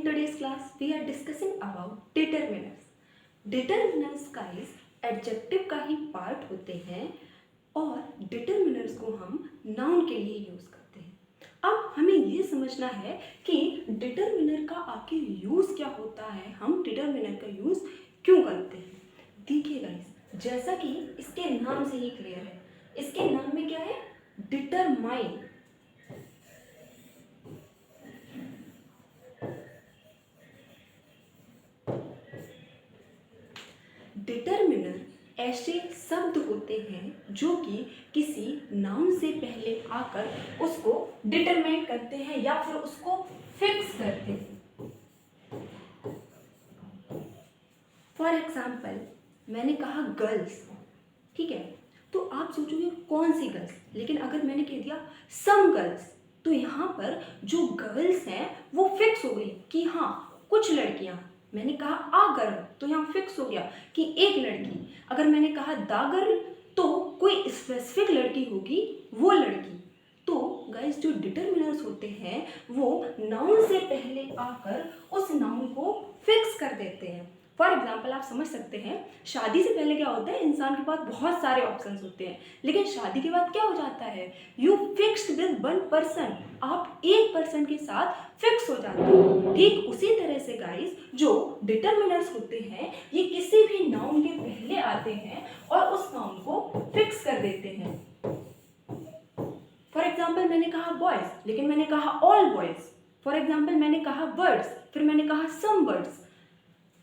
today's class we are discussing about determinants. Determinants guys adjective का ही part होते हैं और डिटरमिनर्स को हम नाउन के लिए यूज़ करते हैं। अब हमें ये समझना है कि डिटरमिनर का आखिर यूज़ क्या होता है, हम डिटरमिनर का यूज़ क्यों करते हैं। देखिए गाइस, जैसा कि इसके नाम से ही क्लियर है, इसके नाम में क्या है, डिटरमाइन। डिटरमिनर ऐसे शब्द होते हैं जो कि किसी नाउन से पहले आकर उसको डिटरमाइन करते हैं या फिर उसको फिक्स करते हैं। फॉर एग्जाम्पल मैंने कहा गर्ल्स, ठीक है, तो आप सोचोगे कौन सी गर्ल्स, लेकिन अगर मैंने कह दिया सम गर्ल्स तो यहाँ पर जो गर्ल्स हैं वो फिक्स हो गई कि हाँ कुछ लड़कियाँ। मैंने कहा आ गर्ल तो यहाँ फिक्स हो गया कि एक लड़की। अगर मैंने कहा द गर्ल तो कोई स्पेसिफिक लड़की होगी, वो लड़की। तो गाइस जो डिटरमिनर्स होते हैं वो नाउन से पहले आकर उस नाउन को फिक्स कर देते हैं। फॉर एग्जाम्पल आप समझ सकते हैं, शादी से पहले क्या होता है, इंसान के पास बहुत सारे ऑप्शंस होते हैं, लेकिन शादी के बाद क्या हो जाता है, you fixed with one person, आप एक पर्सन के साथ फिक्स हो जाते हैं। ठीक उसी तरह से गाइस जो डिटरमिनर्स होते हैं ये किसी भी नाउन के पहले आते हैं और उस नाउन को फिक्स कर देते हैं। फॉर एग्जाम्पल मैंने कहा बॉयज, लेकिन मैंने कहा ऑल बॉयज। फॉर एग्जाम्पल मैंने कहा बर्ड्स, फिर मैंने कहा सम बर्ड्स।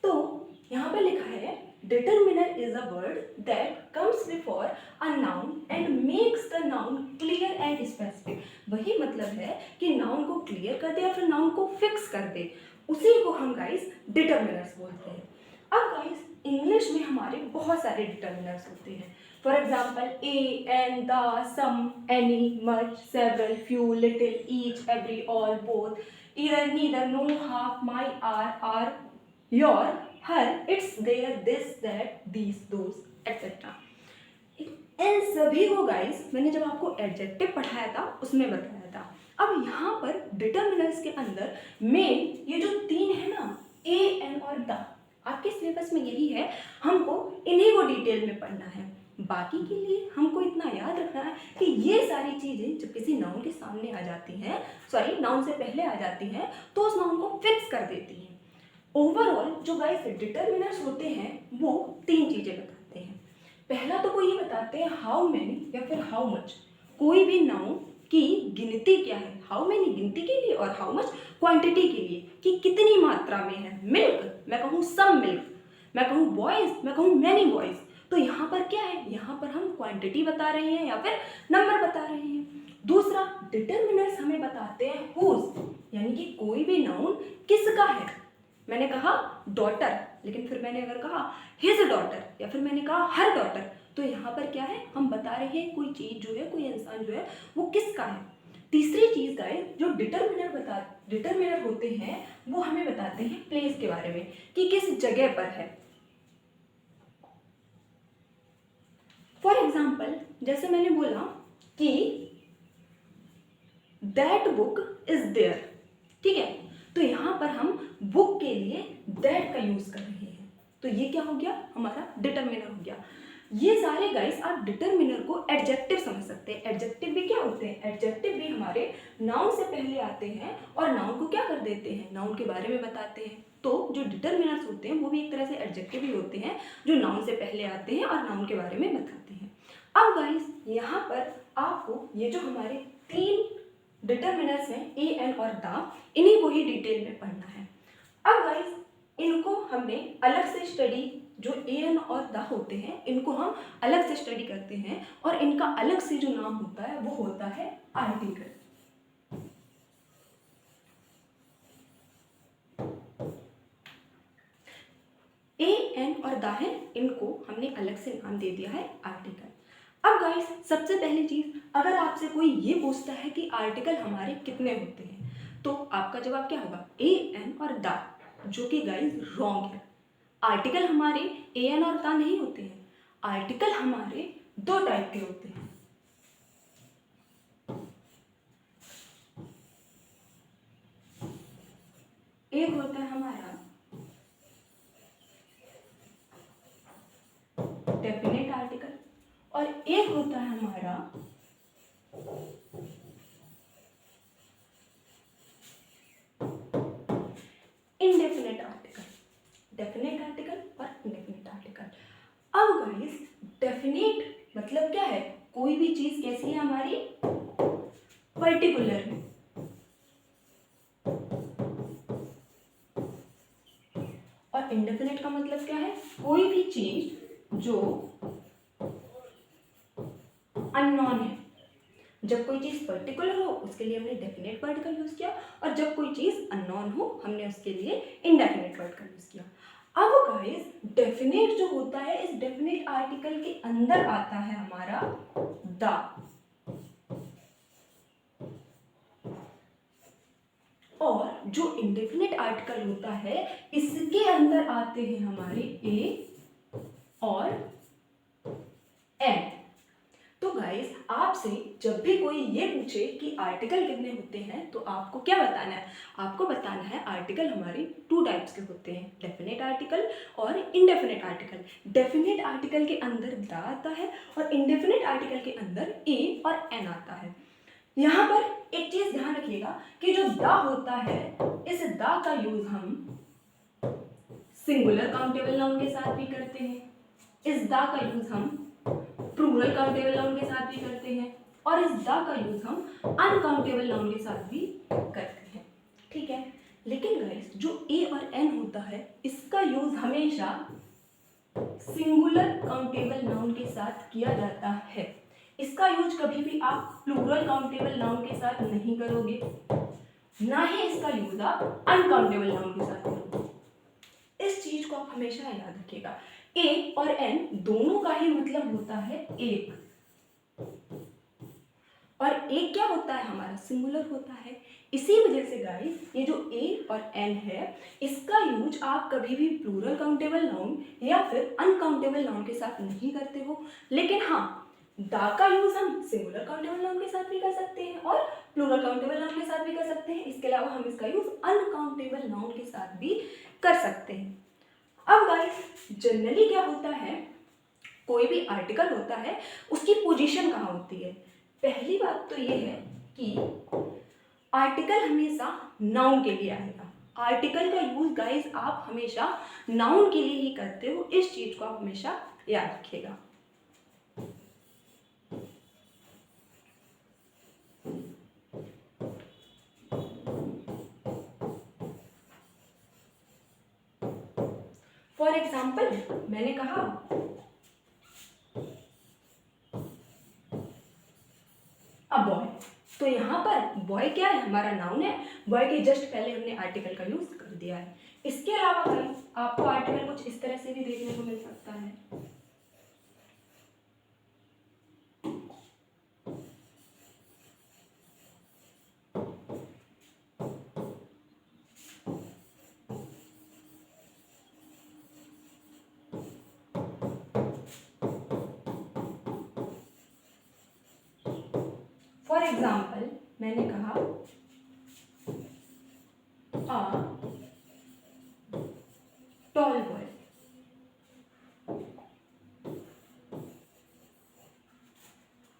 तो यहाँ पे लिखा है determiner is a word that comes before a noun and makes the noun clear and specific. वही मतलब है कि नाउन को क्लियर कर दे या फिर नाउन को फिक्स कर दे, उसी को हम गाइस डिटरमिनर्स बोलते हैं। अब गाइस इंग्लिश में हमारे बहुत सारे डिटरमिनर्स होते हैं। For example a, an, the, some, any, much, several, few, little, each, every, all, both, either, neither, no, half, my, are, your, her, it's, their, this, that, these, those, etc. इन सभी को guys मैंने जब आपको adjective पढ़ाया था उसमें बताया था। अब यहाँ पर डिटरमिनर्स के अंदर मेन ये जो तीन है ना, ए, एन और द, आपके सिलेबस में यही है, हमको इन्हीं को डिटेल में पढ़ना है। बाकी के लिए हमको इतना याद रखना है कि ये सारी चीज़ें जब किसी नाउन के सामने आ जाती हैं, सॉरी नाउन से पहले आ जाती हैं, तो उस नाउन को फिक्स कर देती हैं। ओवरऑल जो गाइस डिटरमिनर्स होते हैं वो तीन चीज़ें बताते हैं। पहला तो वो ये बताते हैं हाउ मैनी या फिर हाउ मच, कोई भी नाउन की गिनती क्या है, हाउ मैनी गिनती के लिए और हाउ मच क्वांटिटी के लिए कि कितनी मात्रा में है। मिल्क मैं कहूँ सम मिल्क, मैं कहूँ बॉयज मैं कहूँ मैनी बॉयज, तो यहाँ पर क्या है, यहाँ पर हम क्वांटिटी बता रहे हैं या फिर नंबर बता रहे हैं। दूसरा डिटरमिनर्स हमें बताते हैं हुज, यानी कि कोई भी नाउन किसका है। मैंने कहा डॉटर, लेकिन फिर मैंने अगर कहा हिज डॉटर या फिर मैंने कहा हर डॉटर, तो यहाँ पर क्या है, हम बता रहे हैं कोई चीज़ जो है, कोई इंसान जो है वो किसका है। तीसरी चीज़ गाइस जो डिटरमिनर होते हैं वो हमें बताते हैं प्लेस के बारे में कि किस जगह पर है। फॉर एग्जाम्पल जैसे मैंने बोला कि दैट बुक इज देयर, ठीक है, तो यहाँ पर हम बुक के लिए दैट का यूज कर रहे हैं, तो ये क्या हो गया, हमारा डिटरमिनर हो गया। ये सारे गाइस आप डिटरमिनर को एडजेक्टिव समझ सकते हैं। एडजेक्टिव भी क्या होते हैं, एडजेक्टिव भी हमारे नाउन से पहले आते हैं और नाउन को क्या कर देते हैं, नाउन के बारे में बताते हैं। तो जो डिटरमिनर्स होते हैं वो भी एक तरह से एडजेक्टिव ही होते हैं जो नाउन से पहले आते हैं और नाउन के बारे में बताते हैं। अब गाइस यहाँ पर आपको ये जो हमारे तीन डिटरमिनर्स हैं ए, एन और द, इन्हीं को ही डिटेल में पढ़ना है। अब गाइस इनको हमने अलग से स्टडी, जो ए, एन और द होते हैं इनको हम अलग से स्टडी करते हैं और इनका अलग से जो नाम होता है वो होता है आर्टिकल। ए, एन और द है, इनको हमने अलग से नाम दे दिया है आर्टिकल। अब गाइस सबसे पहली चीज, अगर आपसे कोई ये पूछता है कि आर्टिकल हमारे कितने होते हैं, तो आपका जवाब क्या होगा, ए, एन और द, जो कि गाइस रॉन्ग है। आर्टिकल हमारे ए, एन और द नहीं होते हैं। आर्टिकल हमारे दो टाइप के होते हैं। एक होता है हमारा डेफिनेट आर्टिकल और एक होता है हमारा इनडेफिनेट आर्टिकल। डेफिनेट आर्टिकल और इनडेफिनेट आर्टिकल। अब गाइस डेफिनेट मतलब क्या है, कोई भी चीज कैसी है हमारी, पर्टिकुलर है। और इनडेफिनेट का मतलब क्या है, कोई भी चीज जो अननोन है। जब कोई चीज पर्टिकुलर हो उसके लिए हमने डेफिनेट पार्टिकल यूज किया, और जब कोई चीज अननोन हो हमने उसके लिए इनडेफिनेट पार्टिकल यूज किया। अब गाइस डेफिनेट जो होता है, इस डेफिनेट आर्टिकल के अंदर आता है हमारा द, और जो इंडेफिनेट आर्टिकल होता है इसके अंदर आते हैं हमारे ए और एन। तो गाइस आपसे जब भी कोई ये पूछे कि आर्टिकल कितने होते हैं तो आपको क्या बताना है, आपको बताना है आर्टिकल हमारे टू टाइप्स के होते हैं, डेफिनेट आर्टिकल और इनडेफिनेट आर्टिकल। डेफिनेट आर्टिकल के अंदर द आता है और इनडेफिनेट आर्टिकल के अंदर ए और एन आता है। यहाँ पर एक चीज ध्यान रखिएगा कि जो द होता है, इस द का यूज हम सिंगुलर काउंटेबल नाउन के साथ भी करते हैं, इस द का यूज हम प्लूरल काउंटेबल नाउन के साथ भी करते हैं, और इस द का यूज हम अनकाउंटेबल नाउन के साथ भी करते हैं। ठीक है, लेकिन गाइस जो ए और एन होता है इसका यूज हमेशा सिंगुलर काउंटेबल नाउन के साथ किया जाता है। इसका यूज कभी भी आप प्लूरल काउंटेबल नाउन के साथ नहीं करोगे, ना ही इसका यूज आप अनकाउंटेबल नाउन के साथ करोगे। इस चीज को आप हमेशा याद रखिएगा। ए और एन दोनों का ही मतलब होता है एक, और एक क्या होता है हमारा, सिंगुलर होता है। इसी वजह से गाइस ये जो ए और एन है इसका यूज आप कभी भी प्लूरल काउंटेबल नाउन या फिर अनकाउंटेबल नाउन के साथ नहीं करते हो। लेकिन हाँ, दा का यूज हम सिंगुलर काउंटेबल नाउन के साथ भी कर सकते हैं और प्लूरल काउंटेबल नाउन के साथ भी कर सकते हैं। इसके अलावा हम इसका यूज अनकाउंटेबल नाउन के साथ भी कर सकते हैं। अब गाइस जनरली क्या होता है, कोई भी आर्टिकल होता है उसकी पोजीशन कहाँ होती है। पहली बात तो ये है कि आर्टिकल हमेशा नाउन के लिए आएगा। आर्टिकल का यूज गाइस आप हमेशा नाउन के लिए ही करते हो, इस चीज को आप हमेशा याद रखिएगा। फॉर एग्जाम्पल मैंने कहा अ बॉय, तो यहाँ पर बॉय क्या है, हमारा नाउन है। बॉय के जस्ट पहले हमने आर्टिकल का यूज कर दिया है। इसके अलावा गाइस आपको आर्टिकल कुछ इस तरह से भी देखने को मिल सकता है। फॉर एग्जाम्पल मैंने कहा a tall boy.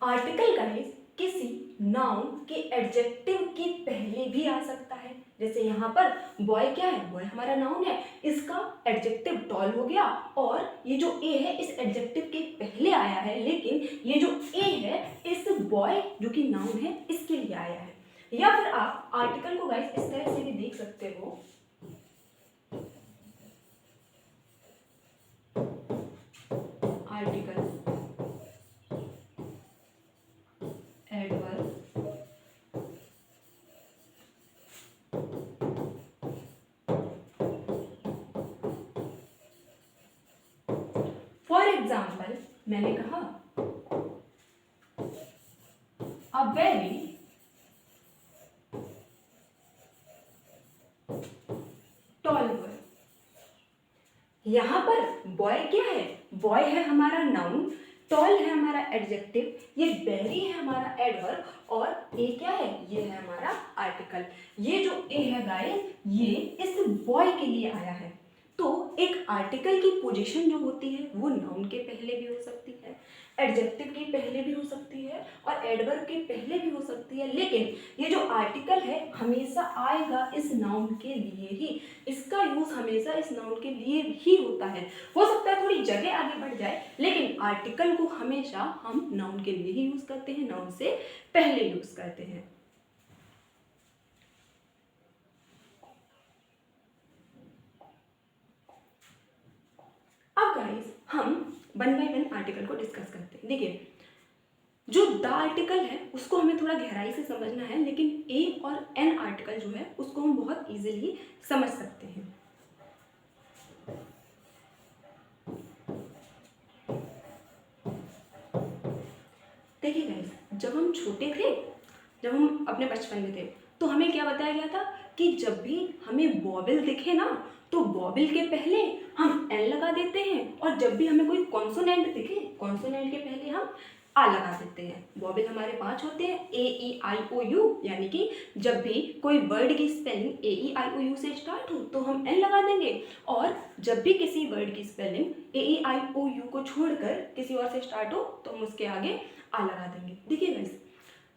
Article guys किसी नाउन के एडजेक्टिव के पहले भी आ सकता है। जैसे यहाँ पर बॉय क्या है, बॉय हमारा नाउन है, इसका एडजेक्टिव टॉल हो गया, और ये जो ए है इस एडजेक्टिव के पहले आया है, लेकिन ये जो ए है इस बॉय जो कि नाउन है इसके लिए आया है। या फिर आप आर्टिकल को गाइस इस तरह से भी देख सकते हो, आर्टिकल एडवर्ब फॉर एग्जाम्पल मैंने कहा अ वेरी टॉल बॉय। यहां पर बॉय क्या है, बॉय है हमारा नाउन, टॉल है हमारा एडजेक्टिव, ये वेरी है हमारा एडवर्ब, और ए क्या है, ये है हमारा आर्टिकल। ये जो ए है गाइस, ये इस बॉय के लिए आया है। तो एक आर्टिकल की पोजीशन जो होती है वो नाउन के पहले भी हो सकती है, एडजेक्टिव के पहले भी हो सकती है, और एडवर्ब के पहले भी हो सकती है, लेकिन ये जो आर्टिकल है हमेशा आएगा इस नाउन के लिए ही, इसका यूज हमेशा इस नाउन के लिए ही होता है। हो सकता है थोड़ी जगह आगे बढ़ जाए, लेकिन आर्टिकल को हमेशा हम नाउन के लिए ही यूज करते हैं, नाउन से पहले यूज करते हैं। अब गाइस हम वन बाय वन आर्टिकल को डिस्कस करते हैं। देखिए, जो द आर्टिकल है उसको हमें थोड़ा गहराई से समझना है, लेकिन ए और एन आर्टिकल जो है उसको हम बहुत इजीली समझ सकते हैं। देखिए गाइस, जब हम छोटे थे, जब हम अपने बचपन में थे, तो हमें क्या बताया गया था कि जब भी हमें वॉवेल दिखे ना, तो वॉवेल के पहले हम एन लगा देते हैं, और जब भी हमें कोई कॉन्सोनेंट दिखे, कॉन्सोनेंट के पहले हम आ लगा देते हैं। वॉवेल हमारे 5 होते हैं, ए ई आई ओ यू, यानी कि जब भी कोई वर्ड की spelling A E I O U से स्टार्ट हो तो हम एन लगा देंगे, और जब भी किसी वर्ड की spelling A E I O you को छोड़कर किसी और से स्टार्ट हो तो हम उसके आगे आ लगा देंगे। देखिए गाइस,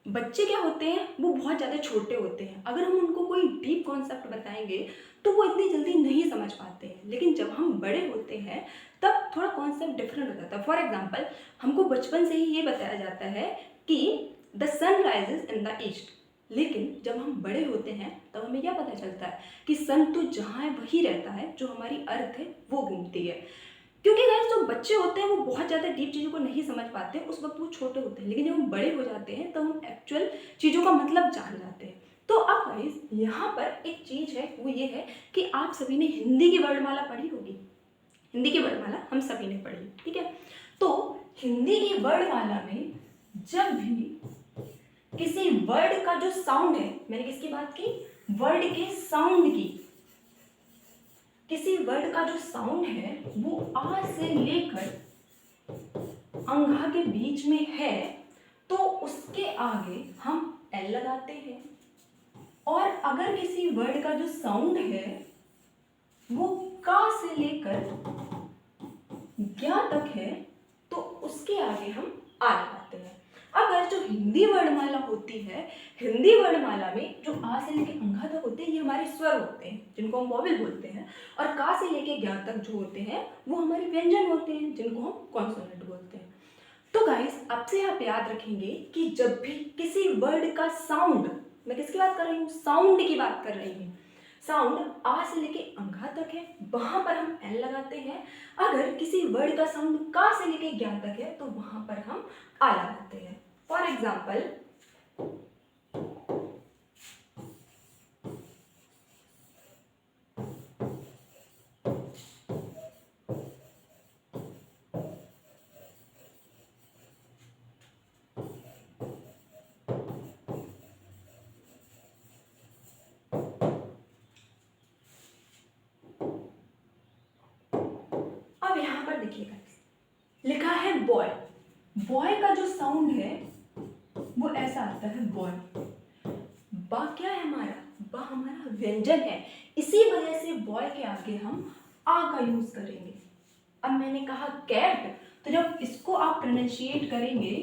बच्चे क्या होते हैं, वो बहुत ज़्यादा छोटे होते हैं, अगर हम उनको कोई डीप कॉन्सेप्ट बताएंगे तो वो इतनी जल्दी नहीं समझ पाते हैं, लेकिन जब हम बड़े होते हैं तब थोड़ा कॉन्सेप्ट डिफरेंट हो जाता है। फॉर एग्जाम्पल, हमको बचपन से ही ये बताया जाता है कि the sun rises in the east, लेकिन जब हम बड़े होते हैं तब हमें क्या पता चलता है कि सन तो जहाँ है वही रहता है, जो हमारी अर्थ है वो घूमती है। क्योंकि गाइस, जो बच्चे होते हैं वो बहुत ज़्यादा डीप चीज़ों को नहीं समझ पाते, उस वक्त वो छोटे होते हैं, लेकिन जब हम बड़े हो जाते हैं तो हम एक्चुअल चीज़ों का मतलब जान जाते हैं। तो अब गाइस, यहाँ पर एक चीज़ है, वो ये है कि आप सभी ने हिंदी की वर्णमाला पढ़ी होगी, हिंदी की वर्णमाला हम सभी ने पढ़ी, ठीक है। तो हिंदी की वर्णमाला में जब भी किसी वर्ड का जो साउंड है, मैंने किसकी बात की, वर्ड के साउंड की, किसी वर्ड का जो साउंड है वो आ से लेकर अंघा के बीच में है, तो उसके आगे हम एल लगाते हैं, और अगर किसी वर्ड का जो साउंड है वो का से लेकर ज्ञा तक है तो उसके आगे हम आ लगाते हैं। अगर जो हिंदी वर्णमाला होती है, हिंदी वर्णमाला में जो आ से लेके अंघा तक होते हैं ये हमारे स्वर होते हैं जिनको हम वॉवेल बोलते हैं, और का से लेके ज्ञा तक जो होते हैं वो हमारे व्यंजन होते हैं जिनको हम कॉन्सोनेंट बोलते हैं। तो गाइस, अब से आप याद रखेंगे कि जब भी किसी वर्ड का साउंड, मैं किसकी बात कर रही हूँ, साउंड की बात कर रही हूँ, साउंड आ से लेके अंघा तक है वहां पर हम एन लगाते हैं, अगर किसी वर्ड का साउंड का से लेके ज्ञा तक है तो वहां पर हम आ लगाते हैं। फॉर एग्जाम्पल, अब यहां पर देखिएगा, लिखा है बॉय, बॉय का जो साउंड है वो ऐसा आता है बॉय। बा क्या है हमारा, बा हमारा व्यंजन है, इसी वजह से बॉय के आगे हम आ का यूज करेंगे। अब मैंने कहा कैट, तो जब इसको आप प्रोनाउंशिएट करेंगे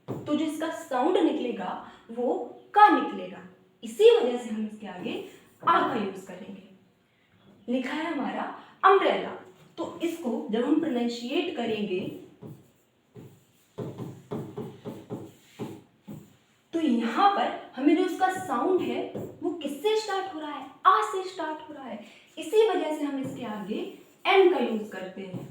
तो जो इसका साउंड निकलेगा वो का निकलेगा, इसी वजह से हम इसके आगे आ का यूज करेंगे। लिखा है हमारा अम्ब्रेला, तो इसको जब हम प्रोनाउंशिएट करेंगे तो यहाँ पर हमें जो इसका साउंड है वो किससे स्टार्ट हो रहा है, आ से स्टार्ट हो रहा है, इसी वजह से हम इसके आगे एन का यूज करते हैं।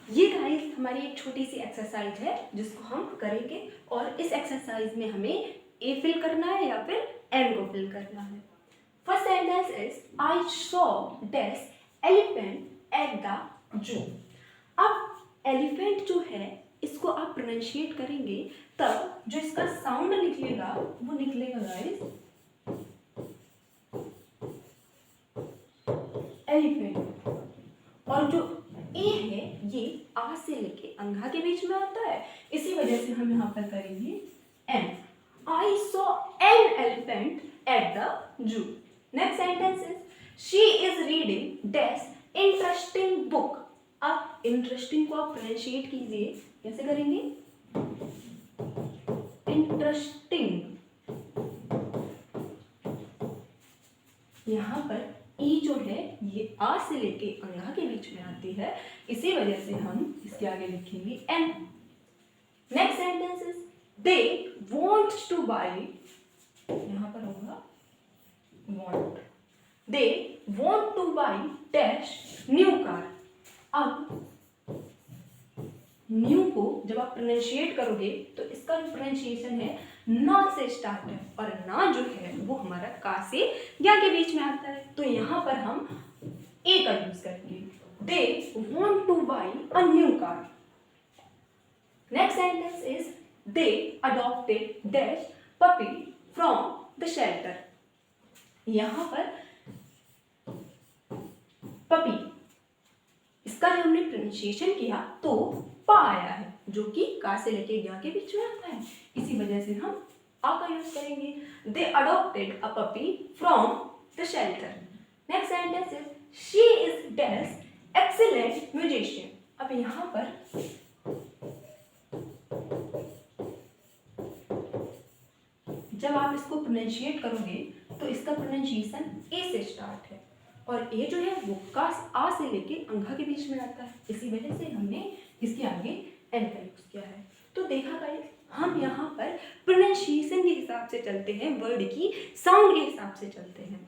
ये गाइस हमारी एक छोटी सी एक्सरसाइज है जिसको हम करेंगे, और इस एक्सरसाइज में हमें ए फिल करना है या फिर एन को फिल करना है। First sentence is I saw dash elephant at the जू। अब एलिफेंट जो है इसको आप प्रोनाउंशिएट करेंगे तब जो इसका साउंड निकलेगा वो निकलेगा गाइस एलिफेंट, और जो ए है ये आ से लेके अंघा के बीच में आता है, इसी वजह से हम यहाँ पर करेंगे an. I saw an elephant at the zoo. Next sentence is she is reading dash interesting book. अब इंटरेस्टिंग को आप प्रोनाउंसिएट कीजिए, कैसे करेंगे? इंटरेस्टिंग। यहाँ पर ई जो है ये आ से लेके अंघा के बीच में आती है, इसी वजह से हम इसके आगे लिखेंगे an. Next sentence is they want to buy, यहाँ पर होगा want. They want to buy dash new car. अब न्यू को जब आप प्रोनाउंसिएट करोगे तो इसका जो प्रोनाउंसिएशन है ना से स्टार्ट है, और ना जो है वो हमारा का से या के बीच में आता है, तो यहाँ पर हम ए का यूज करेंगे। They want to buy a new car. Next sentence is they adopted dash puppy from the shelter. यहाँ पर पपी, इसका जब हमने प्रोनाउंसिएशन किया तो पा आया है, जो कि का से लेके या के बीच में आता है, इसी वजह से हम आ का यूज करेंगे। They adopted a puppy from the shelter. Next sentence is she is dash excellent musician. अब यहाँ पर जब आप इसको प्रोनाउंसिएट करोगे तो इसका प्रोनाउंसिएशन ए से स्टार्ट है, और ए जो है वो का आ से लेके अंघा के बीच में आता है, इसी वजह से हमने इसके आगे एन का यूज किया है। तो देखा गाइस, हम यहाँ पर प्रोनाउंसिएशन के हिसाब से चलते हैं, वर्ड की साउंड के हिसाब से चलते हैं।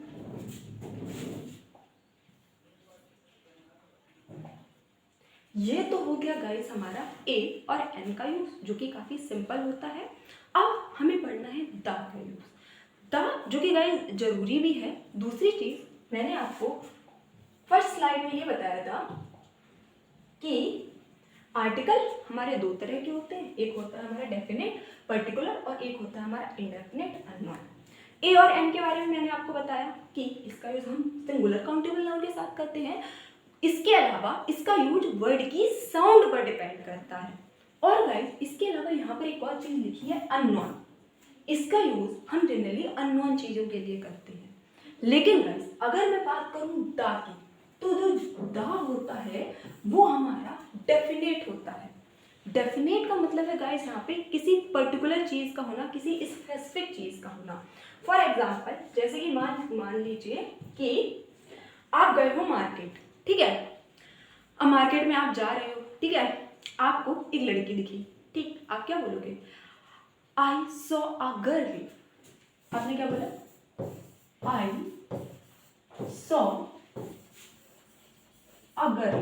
ये तो हो गया गाइस हमारा ए और एन का यूज, जो कि काफी सिंपल होता है। अब हमें पढ़ना है द का यूज। द जो कि गाइस जरूरी भी है। दूसरी चीज, मैंने आपको फर्स्ट स्लाइड में ये बताया था कि आर्टिकल हमारे दो तरह के होते हैं, एक होता है हमारा डेफिनेट पर्टिकुलर और एक होता है हमारा इंडेफिनेट अननोन। ए और एन के बारे में मैंने आपको बताया कि इसका यूज हम सिंगुलर काउंटेबल नाउन के साथ करते हैं। इसके अलावा इसका यूज वर्ड की साउंड पर डिपेंड करता है। और गाइस इसके अलावा यहाँ पर एक और चीज लिखी है अननोन। इसका यूज हम जनरली अननोन चीजों के लिए करते हैं। लेकिन गाइस अगर मैं बात करूं दा की, तो जो दा होता है वो हमारा डेफिनेट होता है। डेफिनेट का मतलब है गाइस यहाँ पे किसी पर्टिकुलर चीज का होना, किसी स्पेसिफिक चीज का होना। फॉर एग्जाम्पल, जैसे कि मान लीजिए कि आप गए हो मार्केट, ठीक है। अब मार्केट में आप जा रहे हो, ठीक है, आपको एक लड़की दिखी, ठीक, आप क्या बोलोगे? I saw a girl. आपने क्या बोला? आई सॉ अ गर्ल,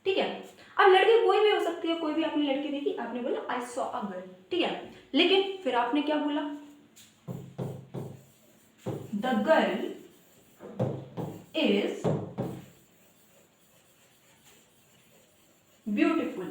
ठीक है। अब लड़की कोई भी हो सकती है, कोई भी आपने लड़की देखी, आपने बोला आई सॉ अ गर्ल, ठीक है। लेकिन फिर आपने क्या बोला? The girl is beautiful.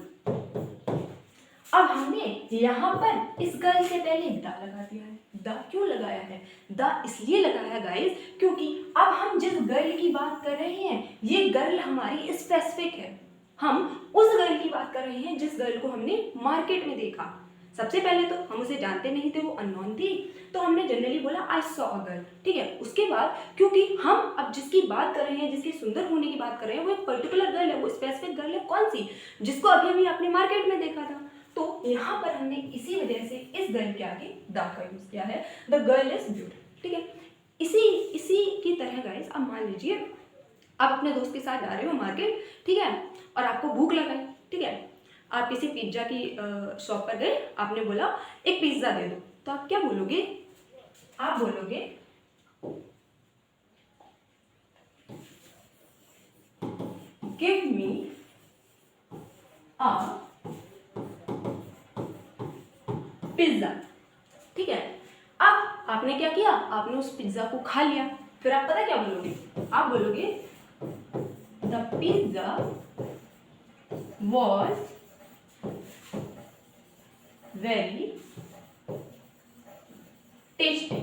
अब हमने यहाँ पर इस गर्ल से पहले द लगा दिया है। द क्यों लगाया है? द इसलिए लगाया गाइस क्योंकि अब हम जिस गर्ल की बात कर रहे हैं ये गर्ल हमारी स्पेसिफिक है। हम उस गर्ल की बात कर रहे हैं जिस गर्ल को हमने मार्केट में देखा। सबसे पहले तो हम उसे जानते नहीं थे, वो अननोन थी, तो हमने जनरली बोला आई सॉ अ गर्ल, ठीक है। उसके बाद क्योंकि हम अब जिसकी बात कर रहे हैं, जिसके सुंदर होने की बात कर रहे हैं, वो एक पर्टिकुलर गर्ल है, वो स्पेसिफिक गर्ल है। कौन सी? जिसको अभी अभी आपने मार्केट में देखा था। तो यहाँ पर हमने इसी वजह से इस गर्ल के आगे द का यूज किया है। द गर्ल इज ब्यूटीफुल, ठीक है। इसी की तरह गाइस, अब मान लीजिए आप अपने दोस्त के साथ जा रहे हो मार्केट, ठीक है, और आपको भूख लगा, ठीक है। आप किसी पिज्जा की शॉप पर गए, आपने बोला एक पिज्जा दे दो, तो आप क्या बोलोगे? आप बोलोगे गिव मी अ पिज्जा, ठीक है। अब आपने क्या किया? आपने उस पिज्जा को खा लिया, फिर आप पता क्या बोलोगे? आप बोलोगे the pizza was very tasty.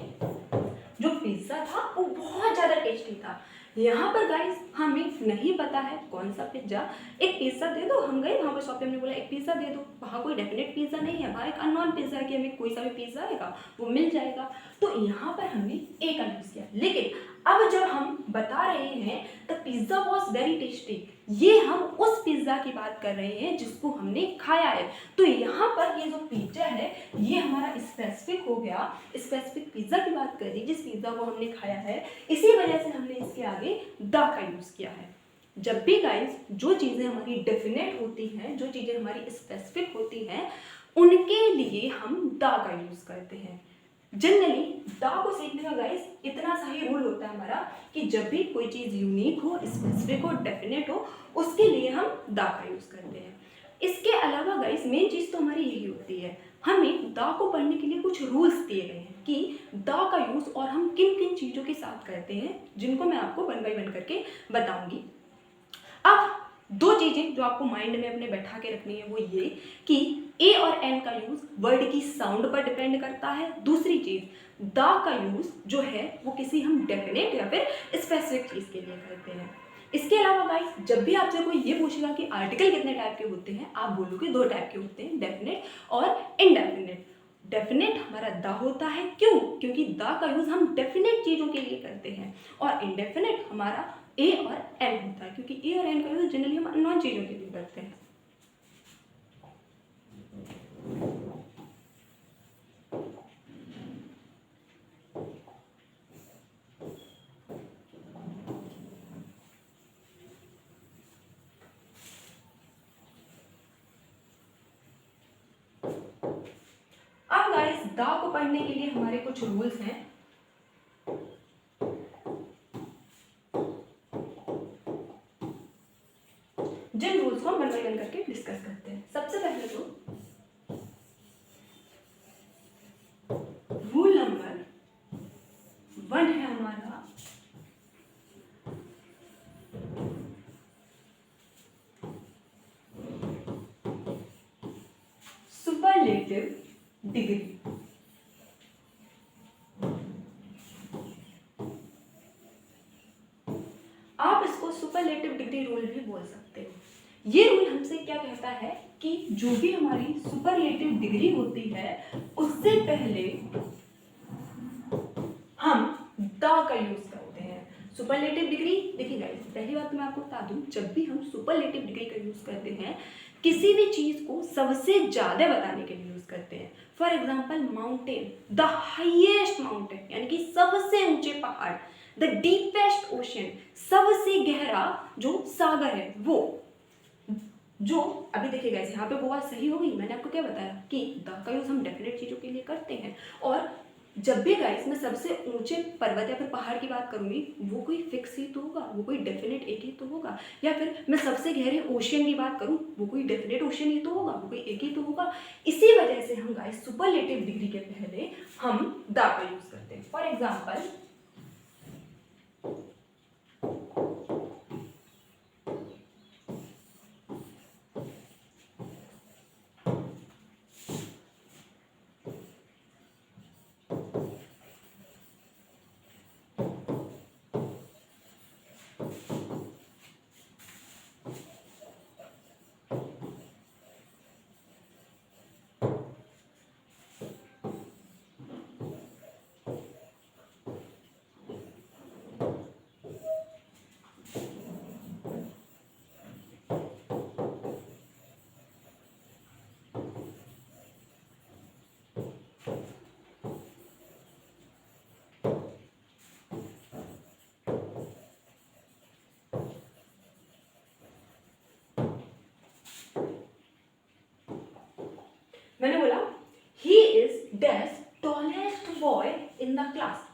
जो पिज्जा था वो बहुत ज्यादा टेस्टी था। यहाँ पर गाइस हमें नहीं पता है कौन सा पिज्ज़ा, एक पिज़्ज़ा दे दो, हम गए वहाँ पर शॉप पे, हमने बोला एक पिज़्ज़ा दे दो, वहाँ कोई डेफिनेट पिज़्ज़ा नहीं है, वहाँ एक अननोन पिज़्ज़ा है कि हमें कोई सा भी पिज़्ज़ा आएगा वो मिल जाएगा। तो यहाँ पर हमने ए का यूज़ किया। लेकिन अब जब हम बता रहे हैं the pizza was very tasty, ये हम उस पिज़्ज़ा की बात कर रहे हैं जिसको हमने खाया है। तो यहाँ पर ये जो पिज़्ज़ा है ये हमारा स्पेसिफिक हो गया, स्पेसिफिक पिज़्ज़ा की बात कर दी जिस पिज़्ज़ा को हमने खाया है, इसी वजह से हमने इसके आगे द का यूज़ किया है। जब भी गाइस जो चीज़ें हमारी डेफिनेट होती हैं, जो चीज़ें हमारी स्पेसिफिक होती हैं, उनके लिए हम द का यूज़ करते हैं। जनरली द को सीखने का गाइस इतना सा ही रूल होता है हमारा कि जब भी कोई चीज़ यूनिक हो, स्पेसिफिक हो, डेफिनेट हो, उसके लिए हम द का यूज़ करते हैं। इसके अलावा गाइस मेन चीज़ तो हमारी यही होती है, हमें द को पढ़ने के लिए कुछ रूल्स दिए गए हैं कि द का यूज़ और हम किन किन चीज़ों के साथ करते हैं, जिनको मैं आपको वन बाय वन करके बताऊंगी। अब दो चीज़ें जो आपको माइंड में अपने बैठा के रखनी है वो ये कि ए और एन का यूज़ वर्ड की साउंड पर डिपेंड करता है। दूसरी चीज़ द का यूज़ जो है वो किसी हम डेफिनेट या फिर स्पेसिफिक चीज़ के लिए करते हैं। इसके अलावा गाइस जब भी आपसे कोई ये पूछेगा कि आर्टिकल कितने टाइप के होते हैं, आप बोलोगे दो टाइप के होते हैं, डेफिनेट और इनडेफिनेट। डेफिनेट हमारा द होता है, क्यों? क्योंकि द का यूज़ हम डेफिनेट चीज़ों के लिए करते हैं, और इनडेफिनेट हमारा ए और एन होता है, क्योंकि ए और एन का यूज़ जनरली हम अननोन चीज़ों के लिए करते हैं। अब गाइस द को पढ़ने के लिए हमारे कुछ रूल्स हैं। जिन रूल्स को हम वन बाय वन करके डिस्कस करते हैं। सबसे पहले तो रूल नंबर 1 है हमारा सुपरलेटिव डिग्री। आप इसको सुपरलेटिव डिग्री रूल भी बोल सकते हो। ये रूल हमसे क्या कहता है कि जो भी हमारी सुपरलेटिव डिग्री होती है उससे पहले हम द का यूज करते हैं। सुपरलेटिव डिग्री देखिए गाइस, पहली बात मैं आपको बता दूं, जब भी हम सुपरलेटिव डिग्री का यूज करते हैं किसी भी चीज को सबसे ज्यादा बताने के लिए यूज करते हैं। For example mountain, the highest mountain यानी कि सबसे ऊंचे पहाड़, द डीपेस्ट ओशन सबसे गहरा जो सागर है वो। जो अभी देखिए गाइस यहाँ पे वो बात सही हो गई, मैंने आपको क्या बताया कि द का यूज हम डेफिनेट चीजों के लिए करते हैं, और जब भी गाइस मैं सबसे ऊंचे पर्वत या फिर पहाड़ की बात करूंगी वो कोई फिक्स ही तो होगा, वो कोई डेफिनेट एक ही तो होगा, या फिर मैं सबसे गहरे ओशियन की बात करूं वो कोई डेफिनेट ओशियन ही तो होगा, वो कोई एक ही तो होगा। इसी वजह से हम गाइस सुपरलेटिव डिग्री के पहले हम द का यूज करते हैं। फॉर एग्जाम्पल मैंने बोला he is dash tallest boy in the class.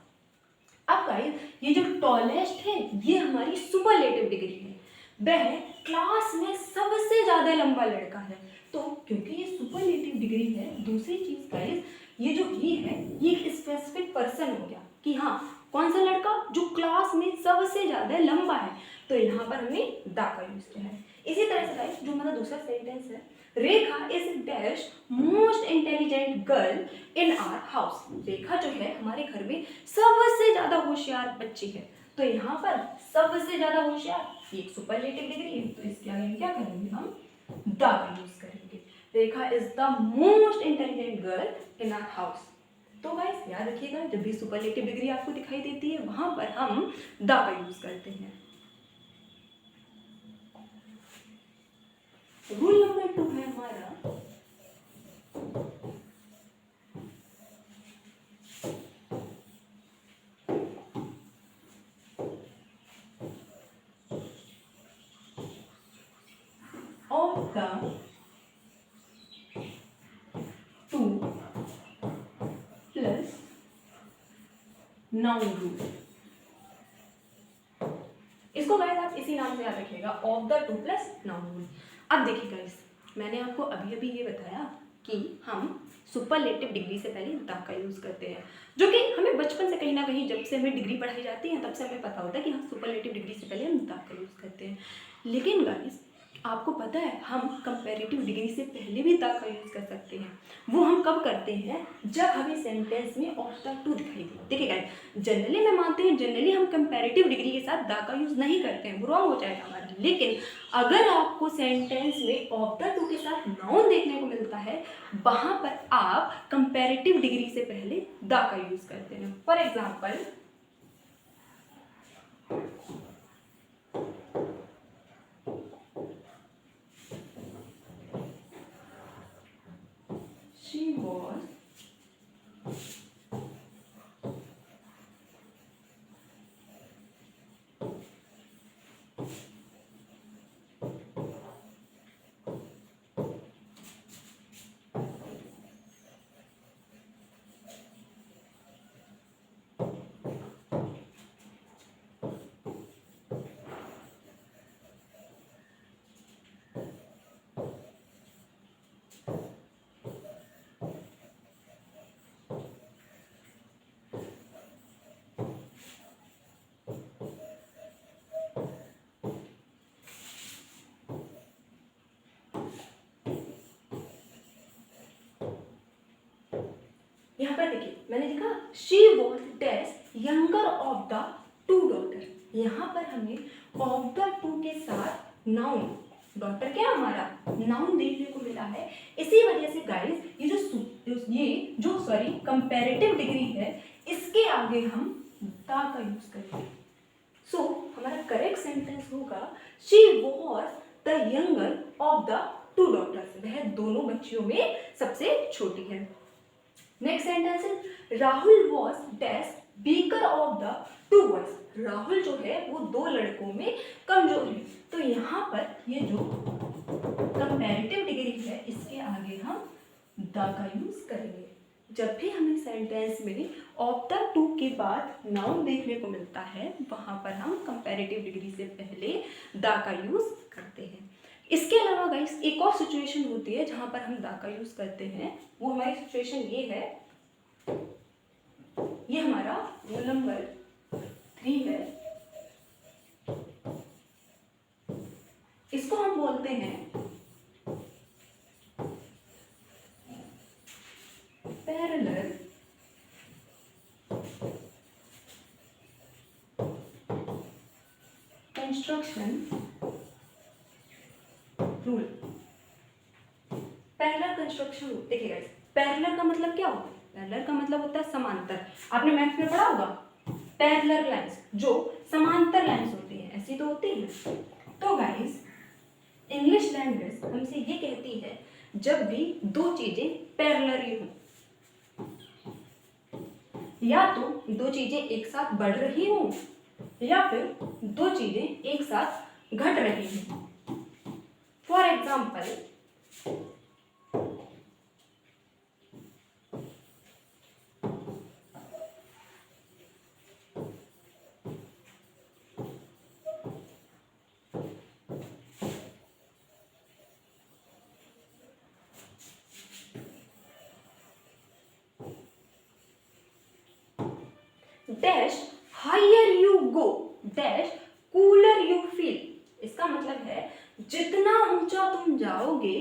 अब गाइस ये जो टॉलेस्ट है ये हमारी सुपरलेटिव डिग्री है, वह क्लास में सबसे ज्यादा लंबा लड़का है। तो क्योंकि ये सुपरलेटिव डिग्री है, दूसरी चीज गाइस ये जो ही है ये एक स्पेसिफिक पर्सन हो गया कि हाँ कौन सा लड़का जो क्लास में सबसे ज्यादा लंबा है, तो यहाँ पर हमने द का यूज किया है। इसी तरह से गाइस जो हमारा दूसरा सेंटेंस है, Rekha is dash most intelligent girl in our house. Rekha जो है हमारे घर में सबसे ज्यादा होशियार बच्ची है। तो यहाँ पर सबसे ज्यादा होशियार एक सुपरलेटिव डिग्री है, तो इसके आगे हम क्या करेंगे, हम द का यूज करेंगे। Rekha is the most intelligent girl in our house. तो गाइस याद रखिएगा, जब भी सुपरलेटिव डिग्री आपको दिखाई देती है वहां पर हम द का यूज करते हैं। रूल नंबर 2 है हमारा of the to plus noun rule। इसको गाइस आप इसी नाम से याद रखिएगा, of the two plus noun rule. अब देखिए गाइस, मैंने आपको अभी अभी ये बताया कि हम सुपरलेटिव डिग्री से पहले द का यूज करते हैं, जो कि हमें बचपन से कहीं ना कहीं, जब से हमें डिग्री पढ़ाई जाती है तब से हमें पता होता है कि हम सुपरलेटिव डिग्री से पहले हम द का यूज करते हैं। लेकिन गाइस आपको पता है हम कंपैरेटिव डिग्री से पहले भी द का यूज कर सकते हैं। वो हम कब करते हैं, जब हमें सेंटेंस में ऑफ द टू दिखाई दे। देखिए गाइस, जनरली मैं मानती हूँ जनरली हम कंपैरेटिव डिग्री के साथ द का यूज नहीं करते हैं, वो रॉन्ग हो जाएगा हमारा। लेकिन अगर आपको सेंटेंस में ऑफ द टू के साथ नाउन देखने को मिलता है, वहां पर आप कंपैरेटिव डिग्री से पहले द का यूज करते हैं। फॉर एग्जाम्पल, she was यहाँ पर देखिए मैंने लिखा she was dash younger of the to daughter. यहाँ पर हमें ऑफ द टू के साथ नाउन, डॉटर क्या हमारा नाउन देखने को मिला है। इसी वजह से गाइस ये जो कंपैरेटिव डिग्री है, इसके आगे हम द का यूज करेंगे। सो हमारा करेक्ट सेंटेंस होगा she was the younger of the two daughters. वह दोनों बच्चियों में सबसे छोटी है। नेक्स्ट सेंटेंस है Rahul was dash weaker of the to boys. Rahul जो है वो दो लड़कों में कमजोर है। तो यहाँ पर ये जो कंपैरेटिव डिग्री है, इसके आगे हम द का यूज करेंगे। जब भी हमें सेंटेंस में ऑफ द टू के बाद नाउन देखने को मिलता है, वहां पर हम कंपैरेटिव डिग्री से पहले द का यूज करते हैं। इसके अलावा गाइस एक और सिचुएशन होती है जहां पर हम द का यूज करते हैं। वो हमारी सिचुएशन ये है, ये हमारा रूल नंबर 3 है। इसको हम बोलते हैं parallel construction rule. Parallel construction rule, देखिए गाइस पैरेलल का मतलब क्या होता है, पैरेलल का मतलब होता है समांतर। आपने मैथ्स में पढ़ा होगा पैरेलल लाइंस, जो समांतर लाइंस होती हैं, ऐसी तो होती है। तो गाइस इंग्लिश लैंग्वेज हमसे ये कहती है जब भी दो चीजें पैरेलल हो, या तो दो चीजें एक साथ बढ़ रही हो या फिर दो चीजें एक साथ घट रही हो। For example dash higher you go dash cooler you feel. इसका मतलब है जितना ऊंचा तुम जाओगे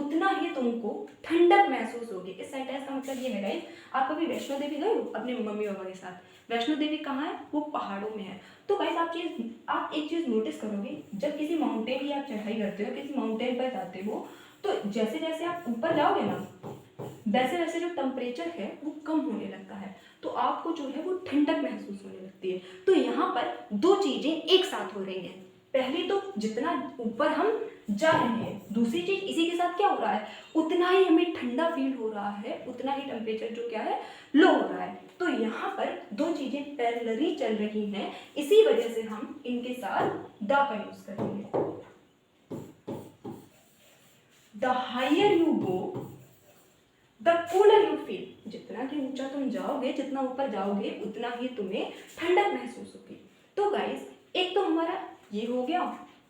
उतना ही तुमको ठंडक महसूस होगी। इस सेंटेंस का मतलब ये है गाइस, आप कभी वैष्णो देवी गए हो अपने मम्मी पापा के साथ? वैष्णो देवी कहाँ है? वो पहाड़ों में है। तो गाइस आप एक चीज़ नोटिस करोगे, जब किसी माउंटेन की आप चढ़ाई करते हो, किसी माउंटेन पर जाते हो, तो जैसे जैसे आप ऊपर जाओगे ना, वैसे वैसे जो टेम्परेचर है वो कम होने लगता है, तो आपको जो है वो ठंडक महसूस होने लगती है। तो यहाँ पर दो चीजें एक साथ हो रही हैं। पहली तो जितना ऊपर हम जा रहे हैं, दूसरी चीज इसी के साथ क्या हो रहा है, उतना ही हमें ठंडा फील हो रहा है, उतना ही टेम्परेचर जो क्या है लो हो रहा है। तो यहाँ पर दो चीजें पैरेलली चल रही हैं, इसी वजह से हम इनके साथ द का यूज करेंगे। The higher you go the cooler you feel. जितना कि ऊंचा तुम जाओगे, जितना ऊपर जाओगे, उतना ही तुम्हें ठंडक महसूस होगी। तो गाइस एक तो हमारा ये हो गया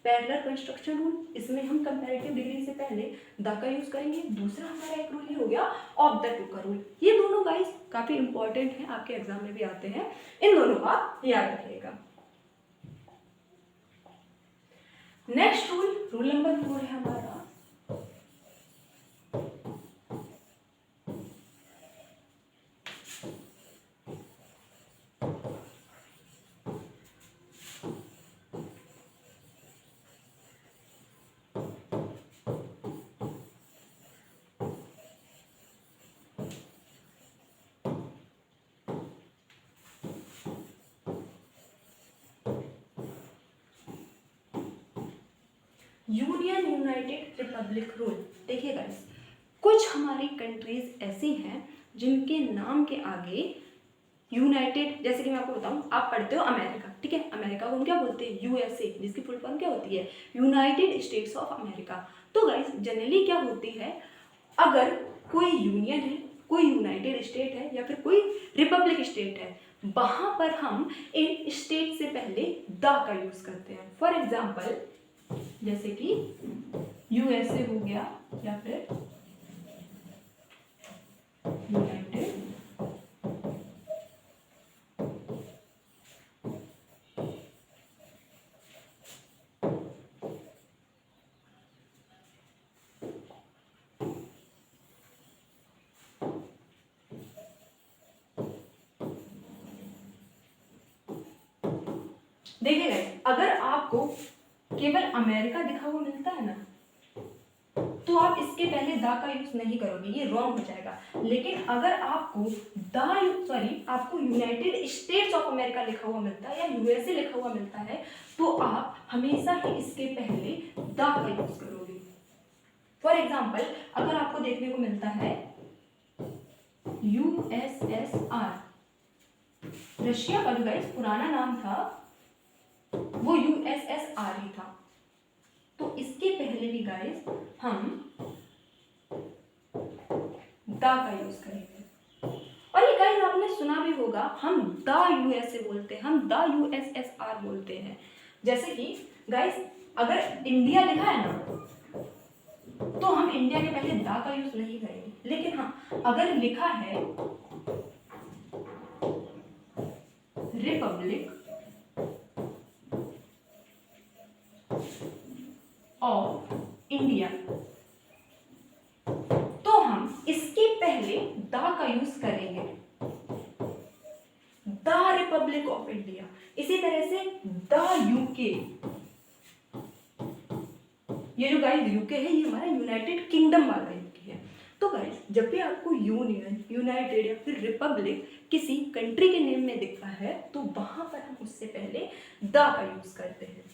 पैरेलल कंस्ट्रक्शन रूल, इसमें हम कंपैरेटिव डिग्री से पहले द का यूज करेंगे। दूसरा हमारा एक रूल ये हो गया ऑफ द टू का रूल। ये दोनों गाइस काफी इंपॉर्टेंट है, आपके एग्जाम में भी आते हैं, इन दोनों का याद रखिएगा। नेक्स्ट रूल नंबर 4 है हमारा यूनियन यूनाइटेड रिपब्लिक रूल। देखिए गाइस, कुछ हमारी कंट्रीज ऐसी हैं जिनके नाम के आगे यूनाइटेड, जैसे कि मैं आपको बताऊं, आप पढ़ते हो अमेरिका, ठीक है, अमेरिका को हम क्या बोलते हैं, यूएसए, जिसकी फुल फॉर्म क्या होती है, यूनाइटेड स्टेट्स ऑफ अमेरिका। तो गाइस जनरली क्या होती है, अगर कोई यूनियन है, कोई यूनाइटेड स्टेट है या फिर कोई रिपब्लिक स्टेट है, वहां पर हम इन स्टेट से पहले द का यूज करते हैं। फॉर एग्जाम्पल जैसे कि यूएसए हो गया या फिर यूनाइटेड देखिए गाइस, अगर आपको केवल अमेरिका दिखा हुआ मिलता है ना, तो आप इसके पहले द का यूज नहीं करोगे, ये रॉन्ग हो जाएगा। लेकिन अगर आपको आपको यूनाइटेड स्टेट्स ऑफ अमेरिका लिखा हुआ मिलता है या यूएसए लिखा हुआ मिलता है, तो आप हमेशा ही इसके पहले द का यूज करोगे। फॉर एग्जाम्पल अगर आपको देखने को मिलता है यूएसएसआर, रशिया का जो गाइस पुराना नाम था वो यूएसएसआर ही था, तो इसके पहले भी गाइस हम द का यूज करेंगे। और ये गाइस आपने सुना भी होगा, हम द यूएसए बोलते हैं, हम द यूएसएसआर बोलते हैं। जैसे कि गाइस अगर इंडिया लिखा है ना, तो हम इंडिया के पहले द का यूज नहीं करेंगे। लेकिन हाँ, अगर लिखा है रिपब्लिक ऑफ इंडिया, तो हम इसके पहले द का यूज करेंगे, द रिपब्लिक ऑफ इंडिया। इसी तरह से द यूके, ये जो गाइस यूके है ये हमारा यूनाइटेड किंगडम वाला यूके है। तो गाइस जब भी आपको यूनियन, यूनाइटेड या फिर रिपब्लिक किसी कंट्री के नेम में दिखता है, तो वहां पर हम उससे पहले द का यूज करते हैं।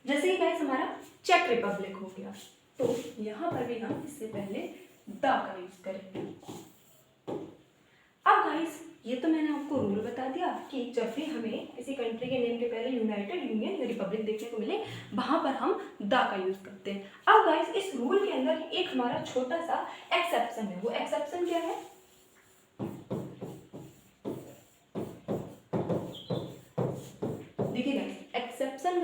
जैसे कि गाइस हमारा चेक रिपब्लिक हो गया, तो यहां पर भी हम इससे पहले द का यूज करेंगे। अब गाइस ये तो मैंने आपको रूल बता दिया कि जब भी हमें किसी कंट्री के नेम के पहले यूनाइटेड, यूनियन या रिपब्लिक देखने को मिले, वहां पर हम द का यूज करते हैं। अब गाइस इस रूल के अंदर एक हमारा छोटा सा एक्सेप्शन है। वो एक्सेप्शन क्या है,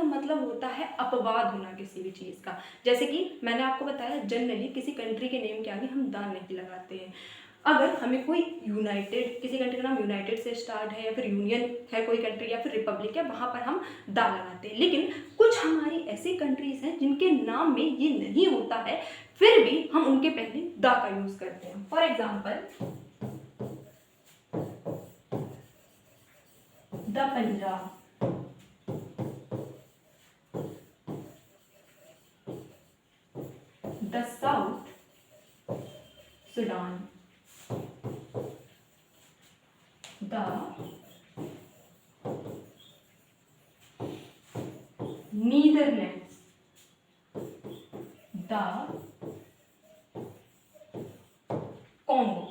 का मतलब होता है अपवाद होना किसी भी चीज़ का। जैसे कि मैंने आपको बताया जनरली किसी कंट्री के नेम के आगे हम द नहीं लगाते हैं। अगर हमें कोई यूनाइटेड, किसी कंट्री का नाम यूनाइटेड से स्टार्ट है या फिर यूनियन है कोई कंट्री या फिर रिपब्लिक है, वहाँ पर हम द लगाते हैं। लेकिन कुछ हमारी ऐसी कंट्रीज हैं जिनके नाम में ये नहीं होता है, फिर भी हम उनके पहले द का यूज करते हैं। For example the Punjab, the south Sudan, the Netherlands, the Congo.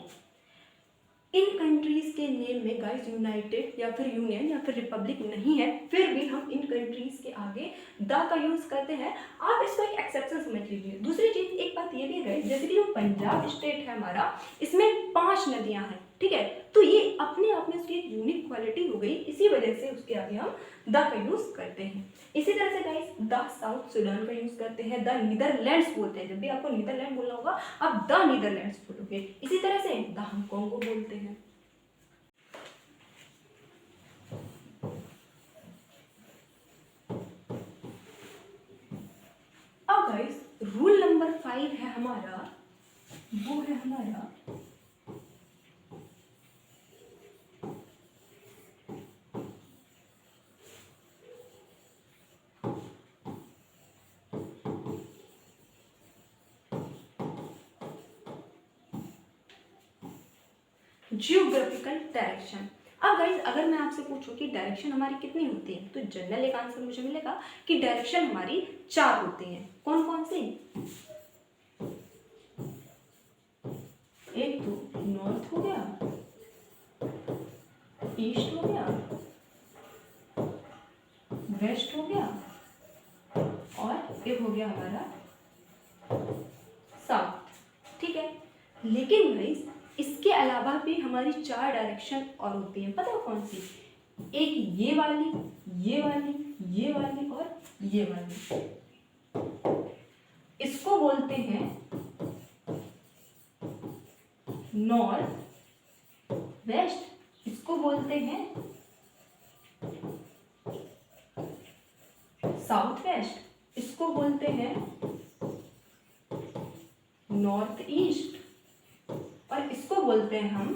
In countries के नेम में गाइस यूनाइटेड या फिर यूनियन या फिर रिपब्लिक नहीं है, फिर भी हम इन कंट्रीज के आगे द का यूज करते हैं। आप इसको एक एक्सेप्शन समझ लीजिए। दूसरी चीज, एक बात ये भी है, जैसे कि जो पंजाब स्टेट है हमारा, इसमें 5 नदियां हैं, ठीक है, तो ये अपने आप में उसकी एक यूनिक क्वालिटी हो गई, इसी वजह से उसके आगे हम द का यूज करते हैं। इसी तरह से गाइस द साउथ सुडान का यूज करते हैं, द नीदरलैंड्स बोलते हैं, जब भी आपको नीदरलैंड बोलना होगा आप द नीदरलैंड्स बोलोगे। इसी तरह से द हम कॉन्गो बोलते हैं। अब गाइस रूल नंबर 5 है हमारा, वो है हमारा जियोग्राफिकल डायरेक्शन। अब गाइस अगर मैं आपसे पूछूं कि डायरेक्शन हमारी कितनी होती है, तो जनरल एक आंसर मुझे मिलेगा कि डायरेक्शन हमारी 4 होती हैं। कौन कौन सी? एक तो नॉर्थ हो गया, ईस्ट हो गया, वेस्ट हो गया, और एक हो गया हमारा साउथ, ठीक है। लेकिन गाइस इसके अलावा भी हमारी 4 डायरेक्शन और होती हैं, पता है कौन सी? एक ये वाली, ये वाली, ये वाली और ये वाली। इसको बोलते हैं नॉर्थ वेस्ट, इसको बोलते हैं साउथ वेस्ट, इसको बोलते हैं नॉर्थ ईस्ट, और इसको बोलते हैं हम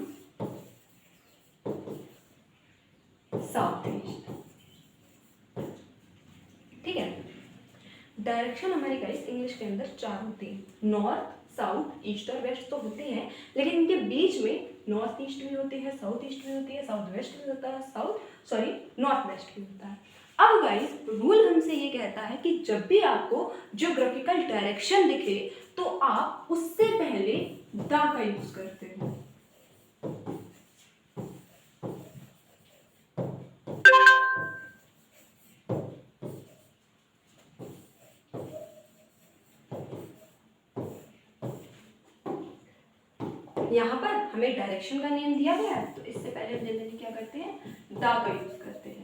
साउथ ईस्ट, ठीक है। डायरेक्शन हमारी गाइस इंग्लिश के अंदर 4 होती है, नॉर्थ साउथ ईस्ट और वेस्ट तो होती है, लेकिन इनके बीच में नॉर्थ ईस्ट भी होती है, साउथ ईस्ट भी होती है, साउथ वेस्ट भी होता है, नॉर्थ वेस्ट भी होता है। अब गाइस रूल हमसे ये कहता है कि जब भी आपको ज्योग्राफिकल डायरेक्शन दिखे तो आप उससे पहले द का यूज करते हो। यहाँ पर हमें डायरेक्शन का नेम दिया गया है, तो इससे पहले हम जनरली क्या करते हैं? द का यूज करते हैं।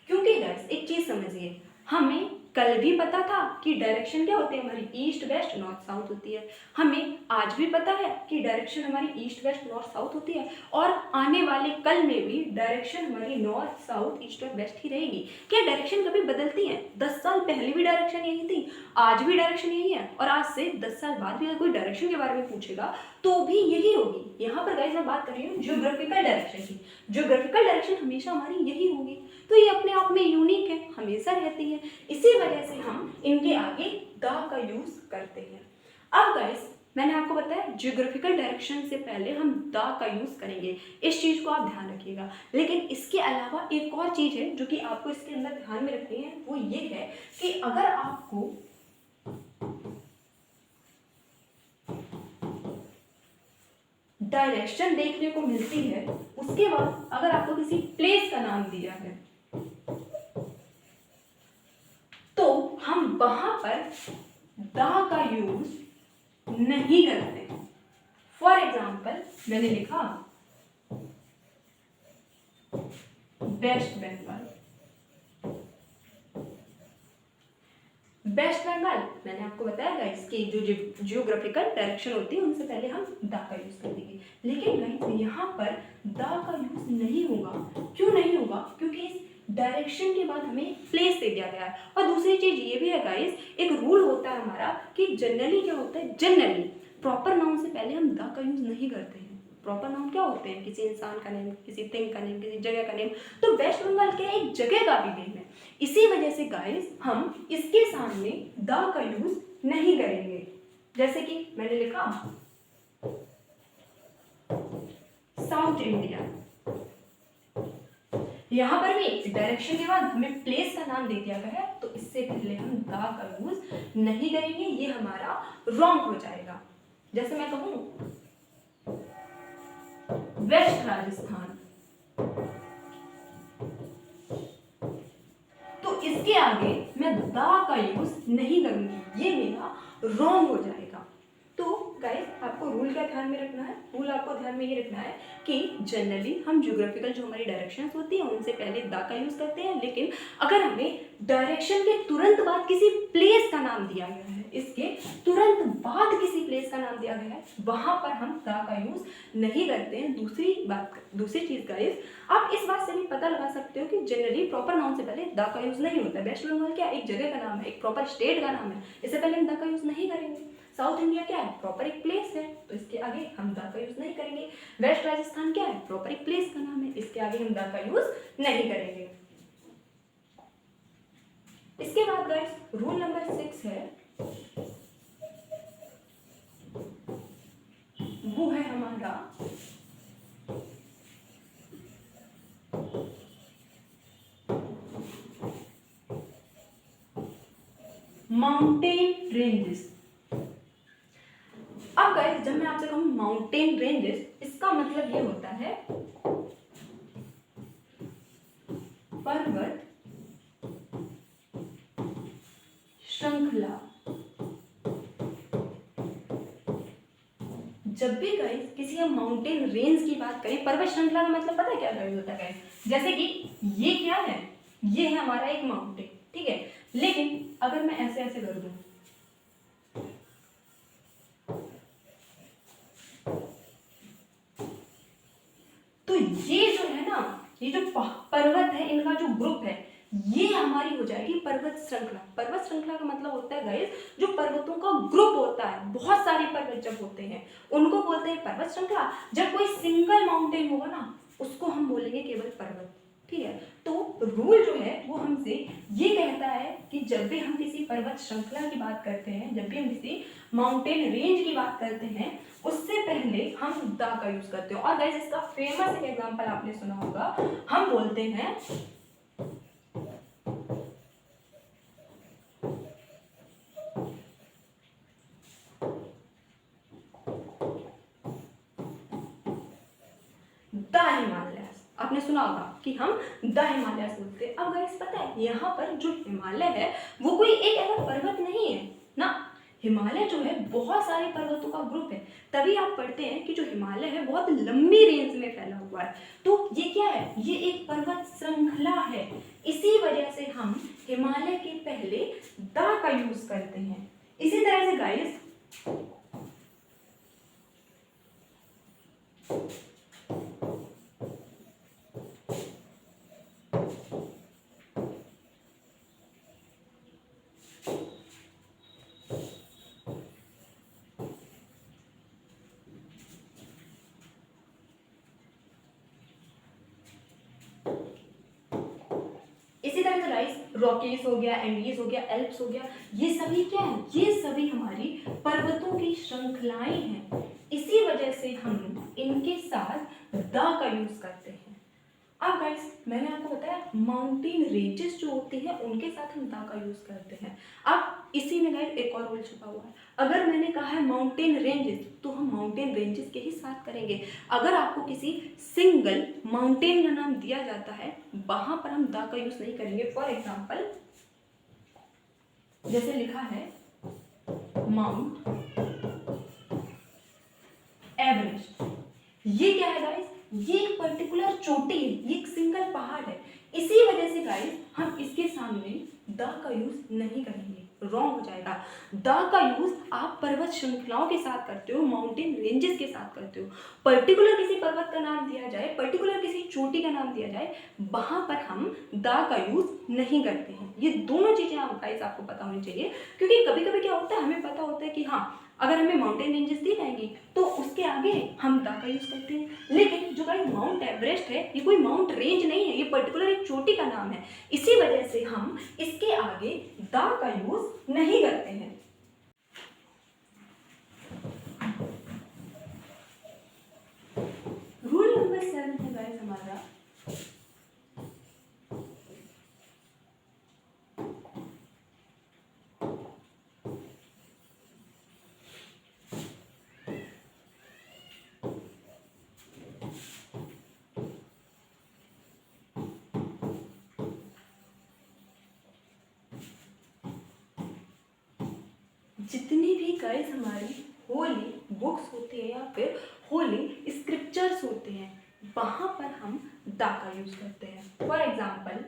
क्योंकि गाइस एक चीज समझिए, हमें कल भी पता था कि डायरेक्शन क्या होती है हमारी, ईस्ट वेस्ट नॉर्थ साउथ होती है। हमें आज भी पता है कि डायरेक्शन हमारी ईस्ट वेस्ट नॉर्थ साउथ होती है, और आने वाले कल में भी डायरेक्शन हमारी नॉर्थ साउथ ईस्ट और वेस्ट ही रहेगी। क्या डायरेक्शन कभी बदलती है? 10 साल पहले भी डायरेक्शन यही थी, आज भी डायरेक्शन यही है, और आज से 10 साल बाद भी अगर कोई डायरेक्शन के बारे में पूछेगा तो भी यही होगी। यहाँ पर गाइस मैं बात कर रही हूँ ज्योग्राफिकल डायरेक्शन की। ज्योग्राफिकल डायरेक्शन हमेशा हमारी यही होगी, तो ये अपने आप में यूनिक है, हमेशा रहती है, इसी वजह से हम इनके आगे द का यूज करते हैं। अब गाइस मैंने आपको बताया ज्योग्राफिकल डायरेक्शन से पहले हम द का यूज करेंगे, इस चीज को आप ध्यान रखिएगा। लेकिन इसके अलावा एक और चीज है जो कि आपको इसके अंदर ध्यान में रखनी है, वो ये है कि अगर आपको डायरेक्शन देखने को मिलती है, उसके बाद अगर आपको किसी प्लेस का नाम दिया है तो हम वहां पर द का यूज नहीं करते। फॉर एग्जाम्पल मैंने लिखा वेस्ट बंगाल, वेस्ट बंगाल, मैंने आपको बताया गाइस कि जो जियोग्राफिकल डायरेक्शन होती है उनसे पहले हम द का यूज कर देंगे, लेकिन गाइस यहाँ पर द का यूज नहीं होगा। क्यों नहीं होगा? क्योंकि इस डायरेक्शन के बाद हमें प्लेस दे दिया गया है। और दूसरी चीज ये भी है गाइस, एक रूल होता है हमारा कि जनरली क्या होता है, जनरली प्रॉपर नाउन से पहले हम द का यूज नहीं करते हैं। प्रॉपर नाउन क्या होते हैं? किसी इंसान का नेम, किसी थिंग का नेम, किसी जगह का नेम। तो वेस्ट बंगाल क्या एक जगह का भी नेम है। इसी वजह से गाइस हम इसके सामने द का यूज नहीं करेंगे। जैसे कि मैंने लिखा साउथ इंडिया, यहां पर भी डायरेक्शन के बाद हमें प्लेस का नाम दे दिया गया है, तो इससे पहले हम द का यूज नहीं करेंगे, ये हमारा रॉन्ग हो जाएगा। जैसे मैं कहूं वेस्ट राजस्थान, तो इसके आगे मैं द का यूज नहीं करूंगी, ये मेरा रॉन्ग हो जाएगा। तो गाइस आपको रूल क्या ध्यान में रखना है? रूल आपको ध्यान में ये रखना है कि जनरली हम ज्योग्राफिकल जो हमारी डायरेक्शंस होती हैं उनसे पहले द का यूज करते हैं, लेकिन अगर हमें डायरेक्शन के तुरंत बाद किसी प्लेस का नाम दिया गया है, इसके तुरंत बाद किसी प्लेस का नाम दिया गया है, वहां पर हम द का यूज नहीं करते हैं। दूसरी चीज गाइस, आप इस बात से भी पता लगा सकते हो कि जनरली प्रॉपर नाउन से पहले द का यूज नहीं होता है। वेस्ट बंगाल क्या एक जगह का नाम है, एक प्रॉपर स्टेट का नाम है, इससे पहले हम द का यूज नहीं करेंगे। साउथ इंडिया क्या है? प्रॉपर एक प्लेस है, तो इसके आगे हम द का यूज नहीं करेंगे। वेस्ट राजस्थान क्या है? प्रॉपर एक प्लेस का नाम है, इसके आगे हम द का यूज नहीं करेंगे। इसके बाद गाइस रूल नंबर 6 है, वो है हमारा माउंटेन रेंजेस। अब गाइस जब मैं आपसे कहूं माउंटेन रेंजेस, इसका मतलब ये होता है पर्वत श्रृंखला। जब भी गाइस किसी हम माउंटेन रेंज की बात करें, पर्वत श्रृंखला का मतलब पता है क्या गाइस होता है गाइस? जैसे कि ये क्या है? ये है हमारा एक माउंटेन, ठीक है, लेकिन अगर मैं ऐसे ऐसे कर दूं, तो ये जो है ना, ये जो पर्वत है, इनका जो ग्रुप है, ये हमारी हो जाएगी पर्वत श्रृंखला। पर्वत श्रृंखला का मतलब होता है गाइस जो पर्वतों का ग्रुप होता है, बहुत सारे पर्वत जब होते हैं उनको बोलते हैं पर्वत श्रृंखला। जब कोई सिंगल माउंटेन होगा ना, उसको हम बोलेंगे केवल पर्वत, ठीक है। तो रूल जो है वो हमसे ये कहता है कि जब भी हम किसी पर्वत श्रृंखला की बात करते हैं, जब भी हम किसी माउंटेन रेंज की बात करते हैं, उससे पहले हम द का यूज करते हैं। और गाइस इसका फेमस एक एग्जांपल आपने सुना होगा, हम बोलते हैं द हिमालयस। आपने सुना होगा कि हम द हिमालयस बोलते हैं। अब गाइस पता है यहाँ पर जो हिमालय है वो कोई एक ऐसा पर्वत नहीं है ना, हिमालय जो है बहुत सारे पर्वतों का ग्रुप है। तभी आप पढ़ते हैं कि जो हिमालय है बहुत लंबी रेंज में फैला हुआ है। तो ये क्या है? ये एक पर्वत श्रृंखला है। इसी वजह से हम हिमालय के पहले द का यूज करते हैं। इसी तरह से गाइस रॉकीज हो गया, एंडीज हो गया, एल्प्स हो गया, ये सभी क्या है? ये सभी हमारी पर्वतों की श्रृंखलाएं हैं। इसी वजह से हम इनके साथ द का यूज करते हैं। अब गाइस मैंने आपको बताया माउंटेन रेंजेस जो होती हैं उनके साथ हम द का यूज करते हैं। अब इसी में गाइस एक और रूल छुपा हुआ है। अगर मैंने कहा है माउंटेन रेंजेस, तो हम माउंटेन रेंजेस के ही साथ करेंगे। अगर आपको किसी सिंगल माउंटेन का नाम दिया जाता है, वहां पर हम द का यूज नहीं करेंगे। फॉर एग्जाम्पल जैसे लिखा है माउंट एवरेस्ट, ये क्या है गाइस? ये एक पर्टिकुलर चोटी है, ये एक सिंगल पहाड़ है। इसी वजह से गाइस हम इसके सामने द का यूज नहीं करेंगे। रॉन्ग हो जाएगा। द का यूज़ आप पर्वत श्रृंखलाओं के साथ करते हो, माउंटेन रेंजेस के साथ करते हो। पर्टिकुलर किसी पर्वत का नाम दिया जाए, पर्टिकुलर किसी चोटी का नाम दिया जाए, वहाँ पर हम द का यूज़ नहीं करते हैं। ये दोनों चीज़ें आपको पता होनी चाहिए, क्योंकि कभी कभी क्या होता है, हमें पता होता है कि हाँ अगर हमें माउंटेन रेंजेस दी जाएंगी तो उसके आगे हम द का यूज़ करते हैं। लेकिन जो गाइस माउंट एवरेस्ट है, ये कोई माउंट रेंज नहीं है, ये पर्टिकुलर एक चोटी का नाम है, इसी वजह से हम इसके आगे द का यूज़ नहीं करते हैं। रूल नंबर 7 है गाइस हमारा, जितनी भी गाइस हमारी होली बुक्स होती है या फिर होली स्क्रिप्चर्स होते हैं, वहाँ पर हम द का यूज़ करते हैं। फॉर एग्जाम्पल,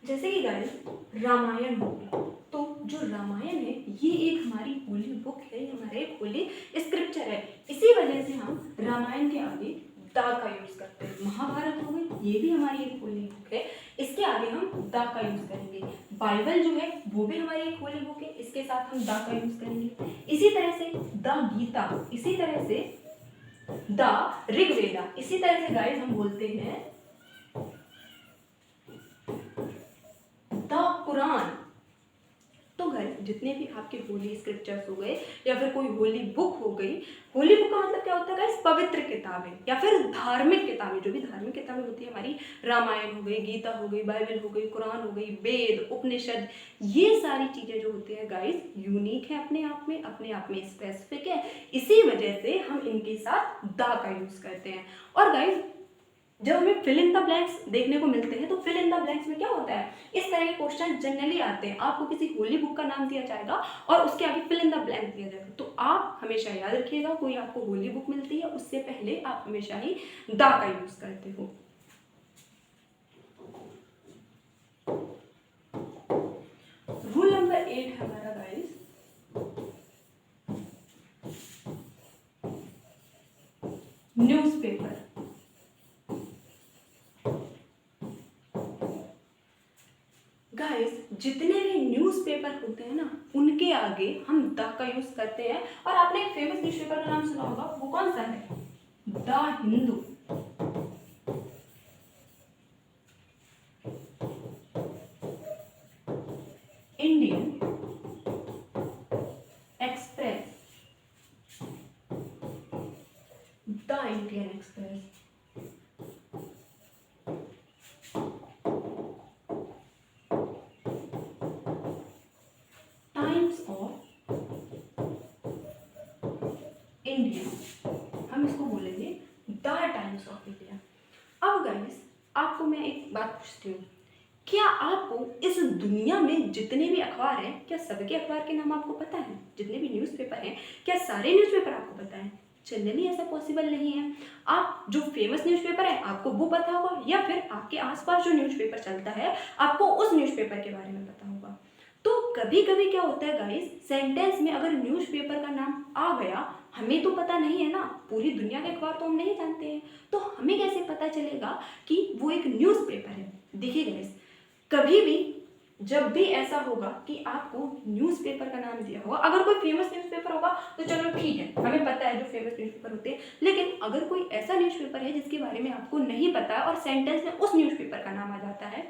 जैसे कि गाइस रामायण हो गई, तो जो रामायण है ये एक हमारी होली बुक है, ये हमारे एक होली स्क्रिप्चर है, इसी वजह से हम रामायण के आगे द का यूज़ करते हैं। महाभारत हो गई, ये भी हमारी एक होली बुक है, इसके आगे हम द का यूज़ करेंगे। बाइबल जो है वो भी हमारी एक होली बुक है, इसके साथ हम द का यूज़ करेंगे। इसी तरह से द गीता, इसी तरह से द ऋग्वेदा, इसी तरह से गाइस हम बोलते हैं द कुरान। तो गाइस जितने भी आपके होली स्क्रिप्चर्स हो गए या फिर कोई होली बुक हो गई, होली बुक का मतलब क्या होता है गाइस, पवित्र किताबें या फिर धार्मिक किताबें, जो भी धार्मिक किताबें होती है हमारी, रामायण हो गई, गीता हो गई, बाइबल हो गई, कुरान हो गई, वेद, उपनिषद, ये सारी चीज़ें जो होती है गाइस यूनिक है, अपने आप में स्पेसिफिक है, इसी वजह से हम इनके साथ द का यूज़ करते हैं। और गाइस जब हमें फिल इन द ब्लैंक्स देखने को मिलते हैं, तो फिल इन द ब्लैंक्स में क्या होता है, इस तरह के क्वेश्चन जनरली आते हैं, आपको किसी होली बुक का नाम दिया जाएगा और उसके आगे फिल इन द ब्लैंक दिया जाएगा, तो आप हमेशा याद रखिएगा, कोई आपको होली बुक मिलती है उससे पहले आप हमेशा ही द का यूज करते हो। रूल नंबर 8 है हमारा गाइस, न्यूज़पेपर। गाइस जितने भी न्यूज़पेपर होते हैं ना, उनके आगे हम द का यूज करते हैं। और आपने एक फेमस न्यूज़पेपर का नाम सुना होगा, वो कौन सा है, the Hindu. Indian express, the Indian express, times of India, हम इसको बोलेंगे द टाइम्स ऑफ इंडिया। अब गाइस आपको मैं एक बात पूछती हूँ, क्या आपको इस दुनिया में जितने भी अखबार हैं, क्या सबके अखबार के नाम आपको पता है? जितने भी न्यूज़पेपर हैं, क्या सारे न्यूज़पेपर आपको पता है? जनरली ऐसा पॉसिबल नहीं है। आप जो फेमस न्यूज़पेपर है आपको वो पता होगा, या फिर आपके आसपास जो न्यूज़पेपर चलता है आपको उस न्यूज़पेपर के बारे में पता होगा। तो कभी कभी क्या होता है गाइस, सेंटेंस में अगर न्यूज़पेपर का नाम आ गया, हमें तो पता नहीं है ना, पूरी दुनिया के अखबार तो हम नहीं जानते हैं, तो हमें कैसे पता चलेगा कि वो एक न्यूज़पेपर है? देखिए गाइस, कभी भी जब भी ऐसा होगा कि आपको न्यूज़पेपर का नाम दिया होगा, अगर कोई फेमस न्यूज़पेपर होगा तो चलो ठीक है, हमें पता है जो फेमस न्यूज़पेपर होते हैं, लेकिन अगर कोई ऐसा न्यूज़पेपर है जिसके बारे में आपको नहीं पता है और सेंटेंस में उस न्यूज़पेपर का नाम आ जाता है,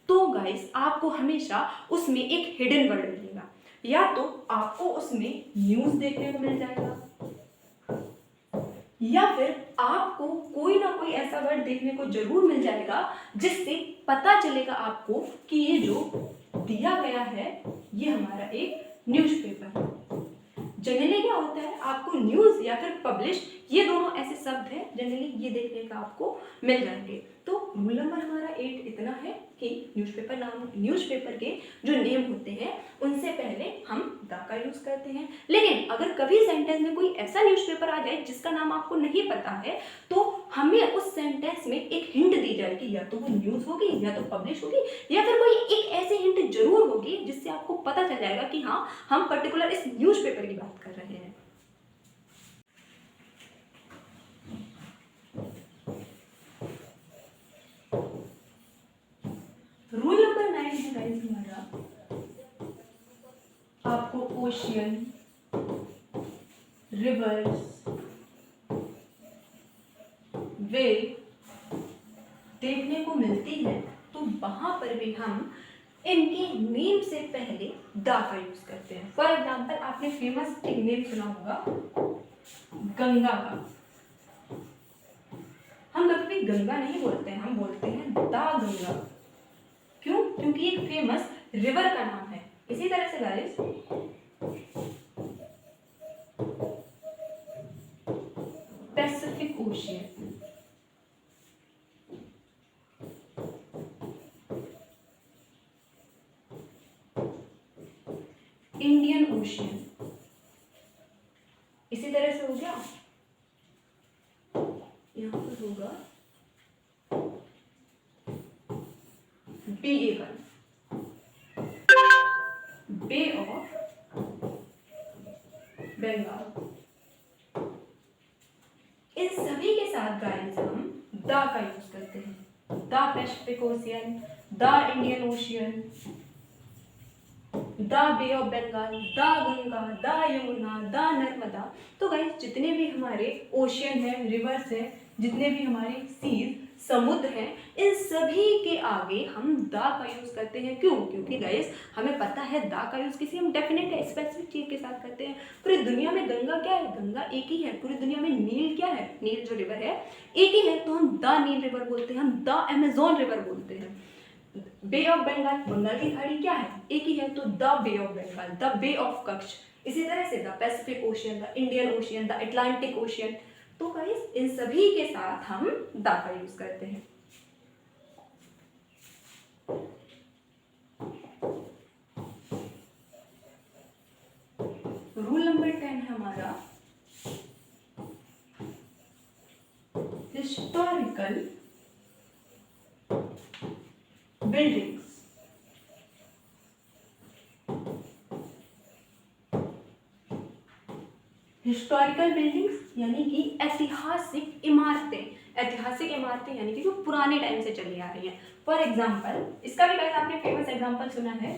तो गाइस आपको हमेशा उसमें एक हिडन वर्ड मिलेगा, या तो आपको उसमें न्यूज़ देखने को मिल जाएगा, या फिर आपको कोई ना कोई ऐसा वर्ड देखने को जरूर मिल जाएगा जिससे पता चलेगा आपको कि ये जो दिया गया है ये हमारा एक न्यूज़पेपर है। जनरली क्या होता है, आपको न्यूज़ या फिर पब्लिश ये दोनों ऐसे शब्द हैं जनरली ये देखने का आपको मिल जाएंगे। तो रूल नंबर हमारा 8 इतना है कि न्यूज़पेपर के जो नेम होते हैं उनसे पहले हम द का यूज़ करते हैं। लेकिन अगर कभी सेंटेंस में कोई ऐसा न्यूज़पेपर आ जाए जिसका नाम आपको नहीं पता है तो हमें उस सेंटेंस में एक हिंट दी जाएगी, या तो वो न्यूज़ होगी या तो पब्लिश होगी या फिर कोई एक ऐसी हिंट जरूर होगी जिससे आपको पता चल जाएगा कि हाँ हम पर्टिकुलर इस न्यूज़पेपर की बात कर रहे हैं। रूल नंबर 9 है गाइस हमारा, आपको ओशियन, रिवर्स, वेव देखने को मिलती है तो वहां पर भी हम इनके नेम से पहले द का यूज करते हैं। फॉर एग्जाम्पल आपने फेमस एक नेम सुना होगा गंगा का। हम कभी भी गंगा नहीं बोलते हैं, हम बोलते हैं द गंगा। क्यों? क्योंकि एक फेमस रिवर का नाम है। इसी तरह से guys Pacific ocean, Indian ocean, इसी तरह से हो गया यहां पर होगा BA1 बे ऑफ बंगाल। इन सभी के साथ गाइस हम द का यूज करते हैं। The Pacific Ocean, the Indian Ocean, the Bay of Bengal, the Ganga, the Yamuna, the Narmada. तो गाइस जितने भी हमारे ओशियन है, रिवर्स है, जितने भी हमारे सीज समुद्र हैं, इन सभी के आगे हम द का यूज करते हैं। क्यों? क्योंकि गाइस हमें पता है द का यूज किसी हम डेफिनेट है स्पेसिफिक चीज के साथ करते हैं। पूरी दुनिया में गंगा क्या है? गंगा एक ही है। पूरी दुनिया में नील क्या है? नील जो रिवर है एक ही है, तो हम द नील रिवर बोलते हैं, हम द अमेजोन रिवर बोलते हैं। बे ऑफ बंगाल, बंगाल की खाड़ी क्या है? एक ही है, तो the Bay of Bengal, the Bay of Kutch. इसी तरह से the Pacific Ocean, the Indian Ocean, the Atlantic Ocean. तो गाइस इन सभी के साथ हम द का यूज करते हैं। रूल नंबर 10 है हमारा हिस्टोरिकल बिल्डिंग्स। हिस्टोरिकल बिल्डिंग्स यानी कि ऐतिहासिक इमारतें। ऐतिहासिक इमारतें यानी कि जो पुराने टाइम से चली आ रही है। फॉर एग्जाम्पल इसका भी गाइस आपने फेमस एग्जाम्पल सुना है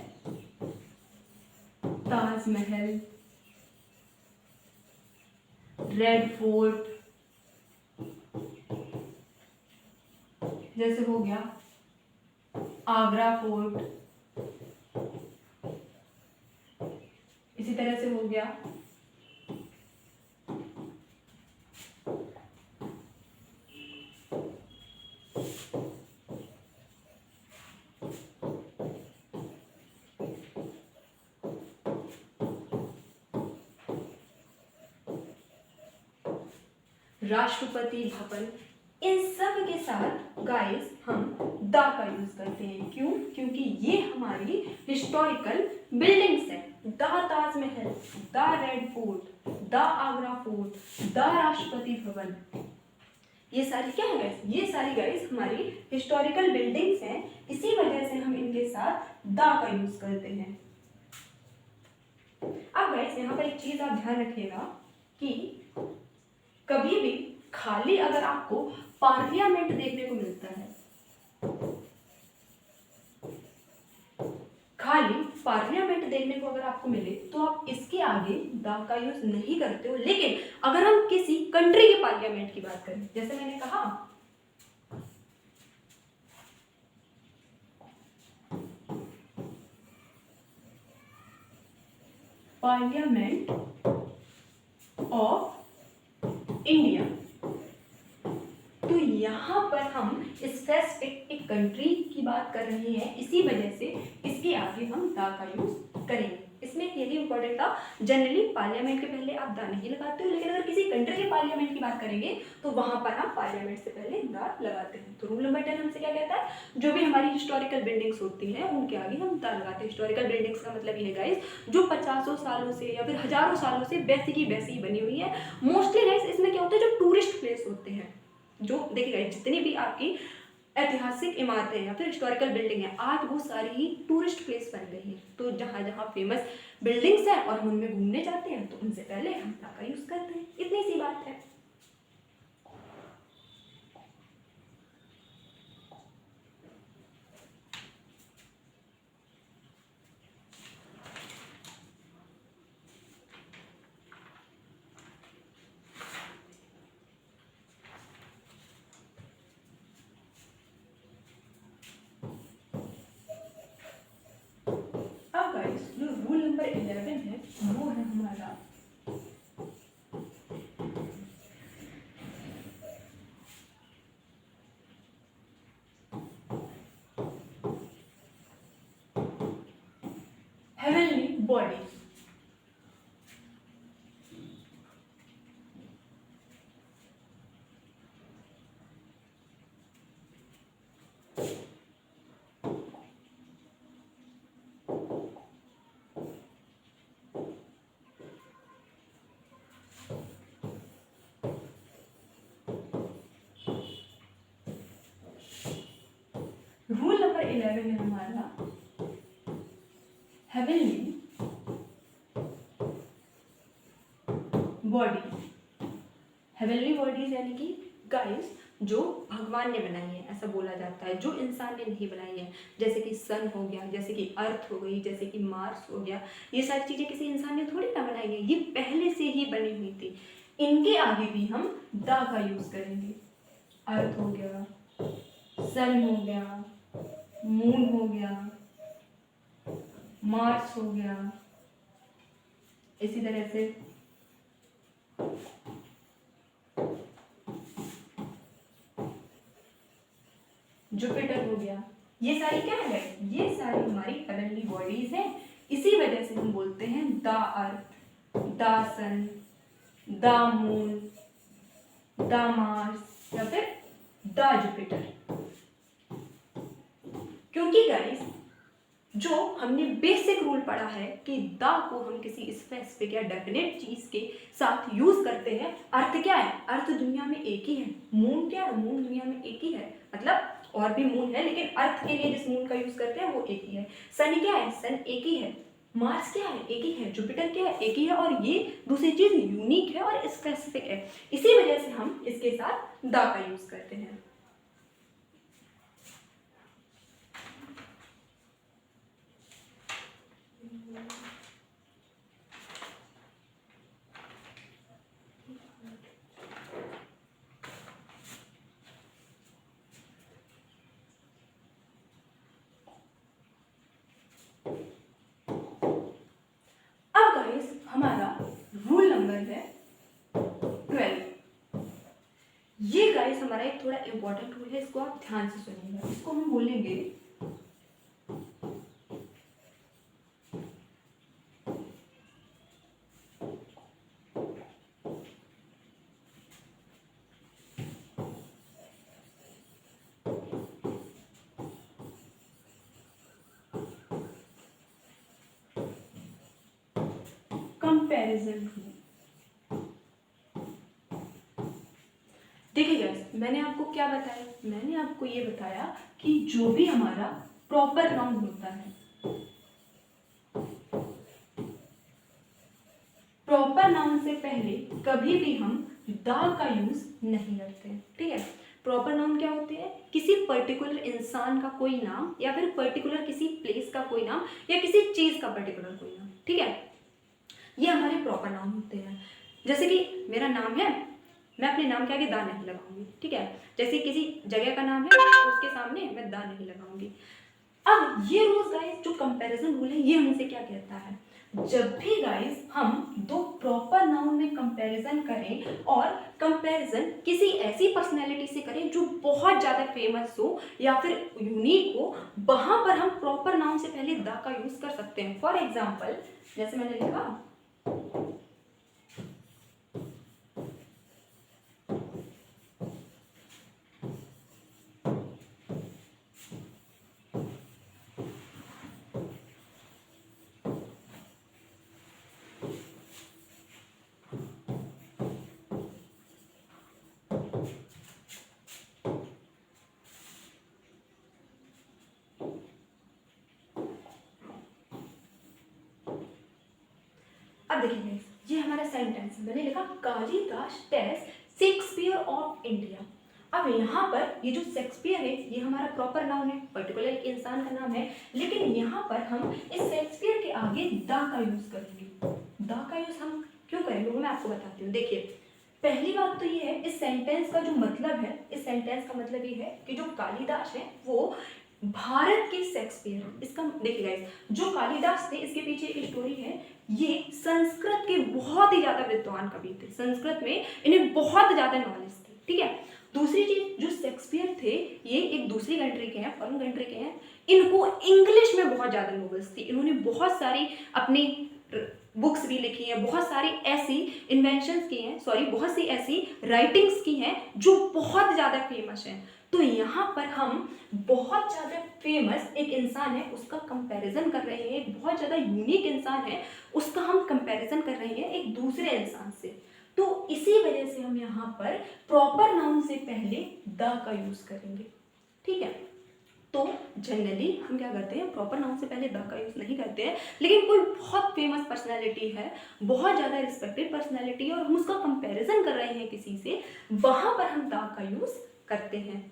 ताजमहल, रेड फोर्ट, जैसे हो गया आगरा फोर्ट, इसी तरह से हो गया राष्ट्रपति भवन। इन सब के साथ गाइस हम द का यूज करते हैं। क्यों? क्योंकि ये हमारी हिस्टोरिकल बिल्डिंग्स हैं। The Taj Mahal, the red fort, the Agra fort, the Rashtrapati Bhavan, ये सारी क्या है गाइस? ये सारी गाइस हमारी हिस्टोरिकल बिल्डिंग्स हैं। इसी वजह से हम इनके साथ द का यूज करते हैं। अब गाइस यहाँ पर एक चीज आप ध्यान रखिएगा कि कभी भी खाली अगर आपको पार्लियामेंट देखने को मिलता है, खाली पार्लियामेंट देखने को अगर आपको मिले तो आप इसके आगे द का यूज नहीं करते हो। लेकिन अगर हम किसी कंट्री के पार्लियामेंट की बात करें, जैसे मैंने कहा पार्लियामेंट ऑफ इंडिया, कंट्री की बात कर रहे हैं, इसी वजह से इसके आगे हम द का यूज करेंगे। इसमें यही इंपॉर्टेंट था, जनरली पार्लियामेंट के पहले आप द नहीं लगाते हो, लेकिन अगर किसी कंट्री के पार्लियामेंट की बात करेंगे तो वहां पर हम पार्लियामेंट से पहले द लगाते हैं। तो रूल नंबर 10 हमसे क्या कहता है, जो भी हमारी हिस्टोरिकल बिल्डिंग्स होती हैं उनके आगे हम द लगाते हैं। हिस्टोरिकल बिल्डिंग्स का मतलब ये है गाइस, जो 50 सालों से या फिर हजारों सालों से वैसी की वैसी बनी हुई है। मोस्टली गाइस इसमें क्या होता है, जो टूरिस्ट प्लेस होते हैं, जो देखिए जितनी भी आपकी ऐतिहासिक इमारतें या फिर हिस्टोरिकल बिल्डिंग है, आज वो सारी ही टूरिस्ट प्लेस बन गई हैं। तो जहाँ जहाँ फेमस बिल्डिंग्स हैं और हम उनमें घूमने जाते हैं तो उनसे पहले हम द का यूज करते हैं। इतनी सी बात है। अब गाइस जो रूल नंबर 11 है वो है हमारा हेवनली बॉडीज। रूल नंबर 11 है हमारा हेवनली बॉडी। हेवनली बॉडीज यानी कि गाइस जो भगवान ने बनाई है, ऐसा बोला जाता है, जो इंसान ने नहीं बनाई है। जैसे कि सन हो गया, जैसे कि अर्थ हो गई, जैसे कि मार्स हो गया, ये सारी चीजें किसी इंसान ने थोड़ी ना बनाई है, ये पहले से ही बनी हुई थी। इनके आगे भी हम द का यूज करेंगे। अर्थ हो गया, सन हो गया, मून हो गया, मार्स हो गया, इसी तरह से जुपिटर हो गया। ये सारी क्या है, ये सारी हमारी हेवनली बॉडीज हैं। इसी वजह से हम बोलते हैं the earth, the sun, the moon, the Mars या फिर द जुपिटर। क्योंकि गाइस जो हमने बेसिक रूल पढ़ा है कि द को हम किसी स्पेसिफिक या डेफिनेट चीज के साथ यूज करते हैं। अर्थ क्या है, अर्थ दुनिया में एक ही है। मून क्या है, मून दुनिया में एक ही है, मतलब और भी मून है, लेकिन अर्थ के लिए जिस मून का यूज करते हैं वो एक ही है। सन क्या है, सन एक ही है। मार्स क्या है, एक ही है। जुपिटर क्या है, एक ही है। और ये दूसरी चीज यूनिक है और स्पेसिफिक है, इसी वजह से हम इसके साथ द का यूज करते हैं। अब गाइस हमारा रूल नंबर है 12। ये गाइस हमारा एक थोड़ा इंपॉर्टेंट रूल है, इसको आप ध्यान से सुनिएगा। इसको हम बोलेंगे कंपैरिजन रूल। देखिए गाइस, मैंने आपको क्या बताया, मैंने आपको ये बताया कि जो भी हमारा प्रॉपर नाउन होता है, प्रॉपर नाउन से पहले कभी भी हम द का यूज नहीं करते। ठीक है, प्रॉपर नाउन क्या होते हैं, किसी पर्टिकुलर इंसान का कोई नाम या फिर पर्टिकुलर किसी प्लेस का कोई नाम या किसी चीज का पर्टिकुलर कोई नाम। ठीक है, ये हमारे प्रॉपर नाउन होते हैं। जैसे कि मेरा नाम है, मैं अपने नाम के आगे दा नहीं लगाऊंगी। ठीक है, जैसे किसी जगह का नाम है उसके सामने मैं दा नहीं लगाऊंगी। अब ये रूल्स गाइस, जो कंपैरिजन रूल है, ये हमसे क्या कहता है, जब भी गाइस हम दो प्रॉपर नाउन में कंपैरिजन करें और कंपैरिजन किसी ऐसी पर्सनैलिटी से करें जो बहुत ज़्यादा फेमस हो या फिर यूनिक हो, वहाँ पर हम प्रॉपर नाउन से पहले द का यूज़ कर सकते हैं। फॉर एग्जाम्पल जैसे मैंने लिखा, अब देखिए ये हमारा सेंटेंस, मैंने लिखा Kalidas test Shakespeare of India. अब यहाँ पर ये जो शेक्सपियर है ये हमारा प्रॉपर नाउन है, पर्टिकुलर एक इंसान का नाम है, लेकिन यहाँ पर हम इस शेक्सपियर के आगे द का यूज करेंगे। द का यूज हम क्यों करेंगे वो मैं आपको बताती हूँ। देखिए पहली बात तो ये है, इस सेंटेंस का जो मतलब है, इस सेंटेंस का मतलब ये है कि जो कालिदास है वो भारत के शेक्सपियर, इसका देखिए गाइस जो कालिदास थे इसके पीछे एक स्टोरी है, ये संस्कृत के बहुत ही ज्यादा विद्वान कवि थे, संस्कृत में इन्हें बहुत ज्यादा नॉलेज थी, ठीक है। दूसरी चीज जो शेक्सपियर थे ये एक दूसरी कंट्री के हैं, फॉरेन कंट्री के हैं, इनको इंग्लिश में बहुत ज्यादा नॉलेज थी, इन्होंने बहुत सारी अपनी बुक्स भी लिखी हैं, बहुत सारी ऐसी इन्वेंशंस की हैं, सॉरी बहुत सी ऐसी राइटिंग्स की हैं जो बहुत ज़्यादा फेमस हैं। तो यहाँ पर हम बहुत ज़्यादा फेमस एक इंसान है उसका कंपैरिजन कर रहे हैं, एक बहुत ज़्यादा यूनिक इंसान है उसका हम कंपैरिजन कर रहे हैं एक दूसरे इंसान से। तो इसी वजह से हम यहाँ पर प्रॉपर नाउन से पहले द का यूज़ करेंगे, ठीक है। तो जनरली हम क्या करते हैं, प्रॉपर नाउन से पहले द का यूज़ नहीं करते हैं, लेकिन कोई बहुत फेमस पर्सनैलिटी है, बहुत ज़्यादा रिस्पेक्टेड पर्सनैलिटी है और हम उसका कंपैरिजन कर रहे हैं किसी से, वहाँ पर हम द का यूज़ करते हैं।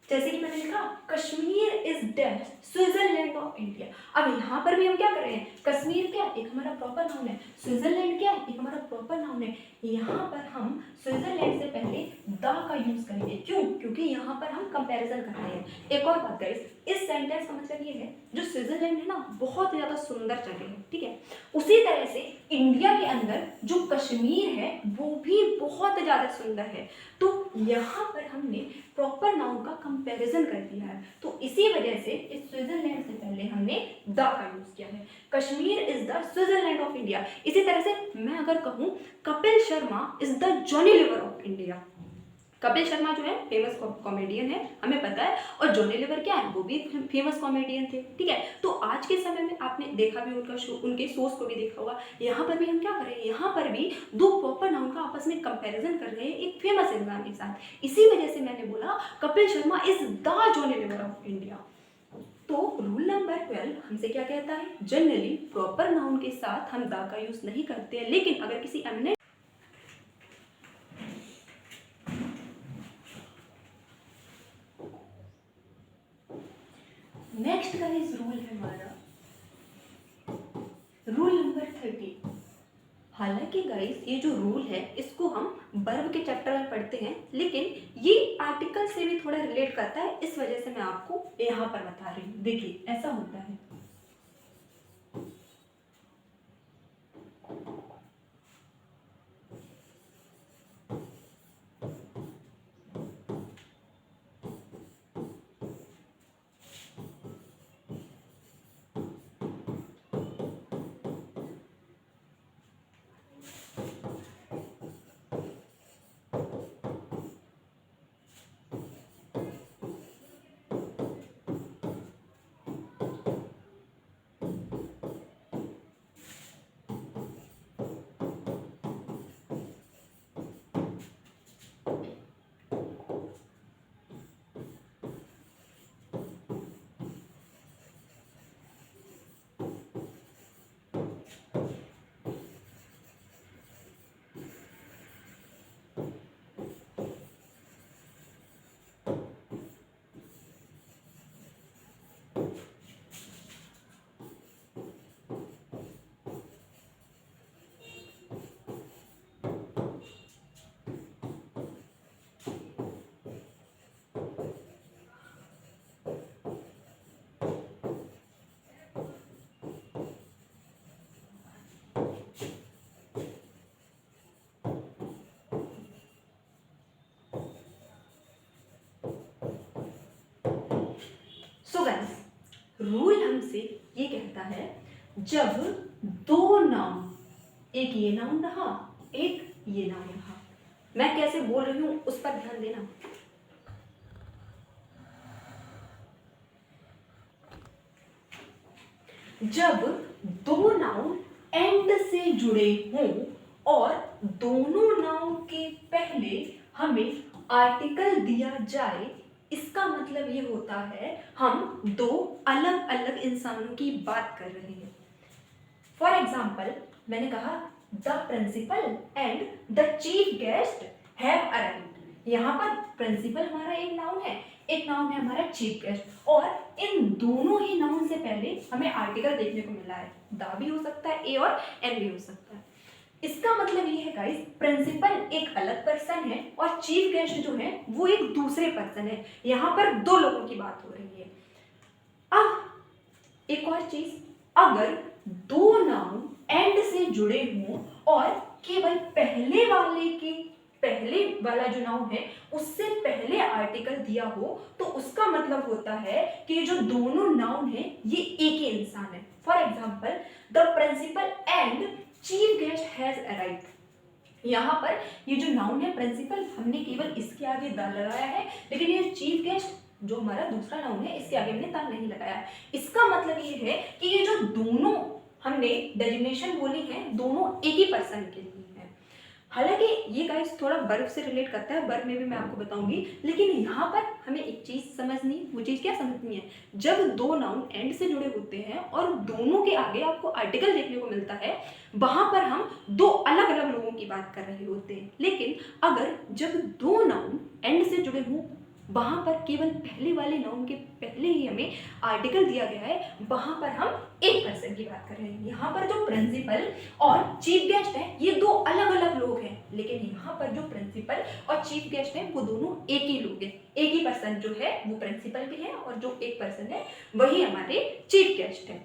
जैसे कि मैंने लिखा Kashmir is the Switzerland of India. अब यहाँ पर भी हम क्या कर रहे हैं, कश्मीर क्या एक हमारा प्रॉपर नाउन है, स्विट्जरलैंड क्या एक हमारा प्रॉपर नाउन है, यहाँ पर हम स्विट्जरलैंड से पहले द का यूज करेंगे। क्यों? क्योंकि यहाँ पर हम कंपैरिजन कर रहे हैं। एक और बात गाइस, इस सेंटेंस का मतलब ये है जो स्विट्जरलैंड है ना बहुत ज़्यादा सुंदर जगह है, ठीक है। उसी तरह से इंडिया के अंदर जो कश्मीर है वो भी बहुत ज़्यादा सुंदर है। तो यहाँ पर हमने प्रॉपर नाउन का कंपैरिजन कर दिया है, तो इसी वजह से इस स्विट्जरलैंड से पहले हमने द का यूज किया है। Kashmir is the Switzerland of India. इसी तरह से मैं अगर कहूँ Kapil Sharma is the Johnny Lever of India, Kapil Sharma जो है फेमस कॉमेडियन है हमें पता है, और जॉनी लीवर क्या है वो भी फेमस कॉमेडियन थे, ठीक है। तो आज के समय में आपने देखा भी उनका शो, उनके शोज को भी देखा होगा। यहाँ पर भी हम क्या कर रहे हैं, यहाँ पर भी दो प्रॉपर नाउन का आपस में कंपैरिजन कर रहे हैं एक फेमस इंसान के साथ। इसी वजह से मैंने बोला Kapil Sharma is the Johnny Lever of India. तो रूल नंबर 12 हमसे क्या कहता है, जनरली प्रॉपर नाउन के साथ हम द का यूज नहीं करते हैं, लेकिन अगर किसी एमिनेंट नेक्स्ट का इस रूल है हमारा रूल नंबर 30। हालांकि गाइस ये जो रूल है इसको हम वर्ब के चैप्टर में पढ़ते हैं, लेकिन ये आर्टिकल से भी थोड़ा रिलेट करता है, इस वजह से मैं आपको यहाँ पर बता रही हूँ। देखिए ऐसा होता है, सो गाइस, रूल हमसे ये कहता है जब दो नाउन, एक ये नाउन रहा, एक ये नाउन रहा, मैं कैसे बोल रही हूं उस पर ध्यान देना। जब दो नाउन एंड से जुड़े हों और दोनों नाउन के पहले हमें आर्टिकल दिया जाए, इसका मतलब ये होता है हम दो अलग अलग इंसानों की बात कर रहे हैं। फॉर एग्जाम्पल, मैंने कहा the principal and the chief guest have arrived. यहाँ पर प्रिंसिपल हमारा एक नाउन है, एक नाउन है हमारा चीफ गेस्ट, और इन दोनों ही नाउन से पहले हमें आर्टिकल देखने को मिला है। द भी हो सकता है, ए और एन भी हो सकता है। इसका मतलब ये है गाइस, प्रिंसिपल एक अलग पर्सन है और चीफ गेस्ट जो है वो एक दूसरे पर्सन है। यहाँ पर दो लोगों की बात हो रही है। अब एक और चीज, अगर दो नाउन एंड से जुड़े हों और केवल पहले वाला जो नाउन है उससे पहले आर्टिकल दिया हो, तो उसका मतलब होता है कि जो दोनों नाउन है ये एक ही इंसान है। For example, the principal and chief guest has arrived. यहाँ पर ये जो नाउन है प्रिंसिपल, हमने केवल इसके आगे द लगाया है, लेकिन ये चीफ गेस्ट जो हमारा दूसरा नाउन है इसके आगे हमने द नहीं लगाया। इसका मतलब ये है कि ये जो दोनों हमने डेजिग्नेशन बोली है, दोनों एक ही पर्सन के लिए है। हालांकि ये गाइस थोड़ा बर्फ से रिलेट करता है, बर्फ में भी मैं आपको बताऊंगी, लेकिन यहाँ पर हमें एक चीज समझनी, वो चीज क्या समझनी है, जब दो नाउन एंड से जुड़े होते हैं और दोनों के आगे आपको आर्टिकल देखने को मिलता है, वहां पर हम दो अलग अलग लोगों की बात कर रहे होते हैं। लेकिन अगर जब दो नाउन एंड से जुड़े हों, वहां पर केवल पहले वाले नाउन के पहले ही हमें आर्टिकल दिया गया है, वहां पर हम एक पर्सन की बात कर रहे हैं। यहाँ पर जो प्रिंसिपल और चीफ गेस्ट है ये दो अलग अलग लोग हैं, लेकिन यहाँ पर जो प्रिंसिपल और चीफ गेस्ट है वो दोनों एक ही लोग हैं। एक ही पर्सन जो है वो प्रिंसिपल भी है और जो एक पर्सन है वही हमारे चीफ गेस्ट है।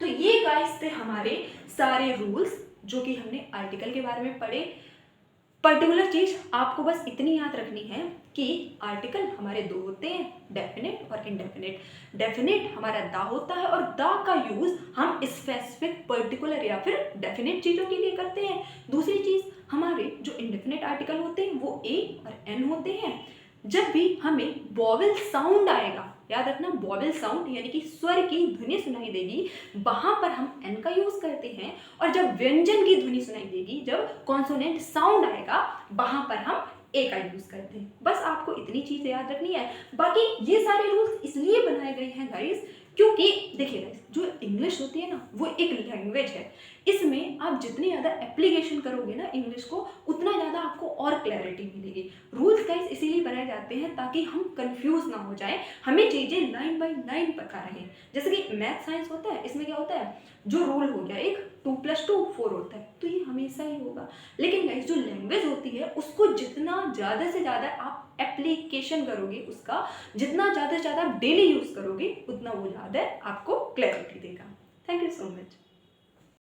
तो ये गाइस थे हमारे सारे रूल्स जो कि हमने आर्टिकल के बारे में पढ़े। पर्टिकुलर चीज आपको बस इतनी याद रखनी है कि आर्टिकल हमारे दो होते हैं, डेफिनेट और इनडेफिनेट। डेफिनेट हमारा दा होता है और दा का यूज हम स्पेसिफिक, पर्टिकुलर या फिर डेफिनेट चीजों के लिए करते हैं। दूसरी चीज, हमारे जो इनडेफिनेट आर्टिकल होते हैं वो ए और एन होते हैं। जब भी हमें वॉवेल साउंड आएगा, याद रखना वॉवेल साउंड यानी कि स्वर की ध्वनि सुनाई देगी, वहां पर हम एन का यूज करते हैं। और जब व्यंजन की ध्वनि सुनाई देगी, जब कॉन्सोनेंट साउंड आएगा, वहां पर हम ए का यूज करते हैं। बस आपको इतनी चीजें याद रखनी है। बाकी ये सारे रूल्स इसलिए बनाए गए हैं गाइस, क्योंकि देखिए गाइस, जो इंग्लिश होती है ना वो एक लैंग्वेज है। इसमें आप जितनी ज़्यादा एप्लीकेशन करोगे ना इंग्लिश को, उतना ज़्यादा आपको और क्लैरिटी मिलेगी। रूल्स गाइस इसीलिए बनाए जाते हैं ताकि हम कंफ्यूज ना हो जाए, हमें चीज़ें लाइन बाय लाइन पता रहें। जैसे कि मैथ साइंस होता है, इसमें क्या होता है, जो रूल हो गया एक 2+2 4 होता है, तो ये हमेशा ही होगा। लेकिन गाइस जो लैंग्वेज होती है उसको जितना ज़्यादा से ज़्यादा आप एप्लीकेशन करोगे, उसका जितना ज़्यादा से ज़्यादा डेली यूज़ करोगे, उतना वो ज़्यादा आपको क्लैरिटी देगा। Thank you so much.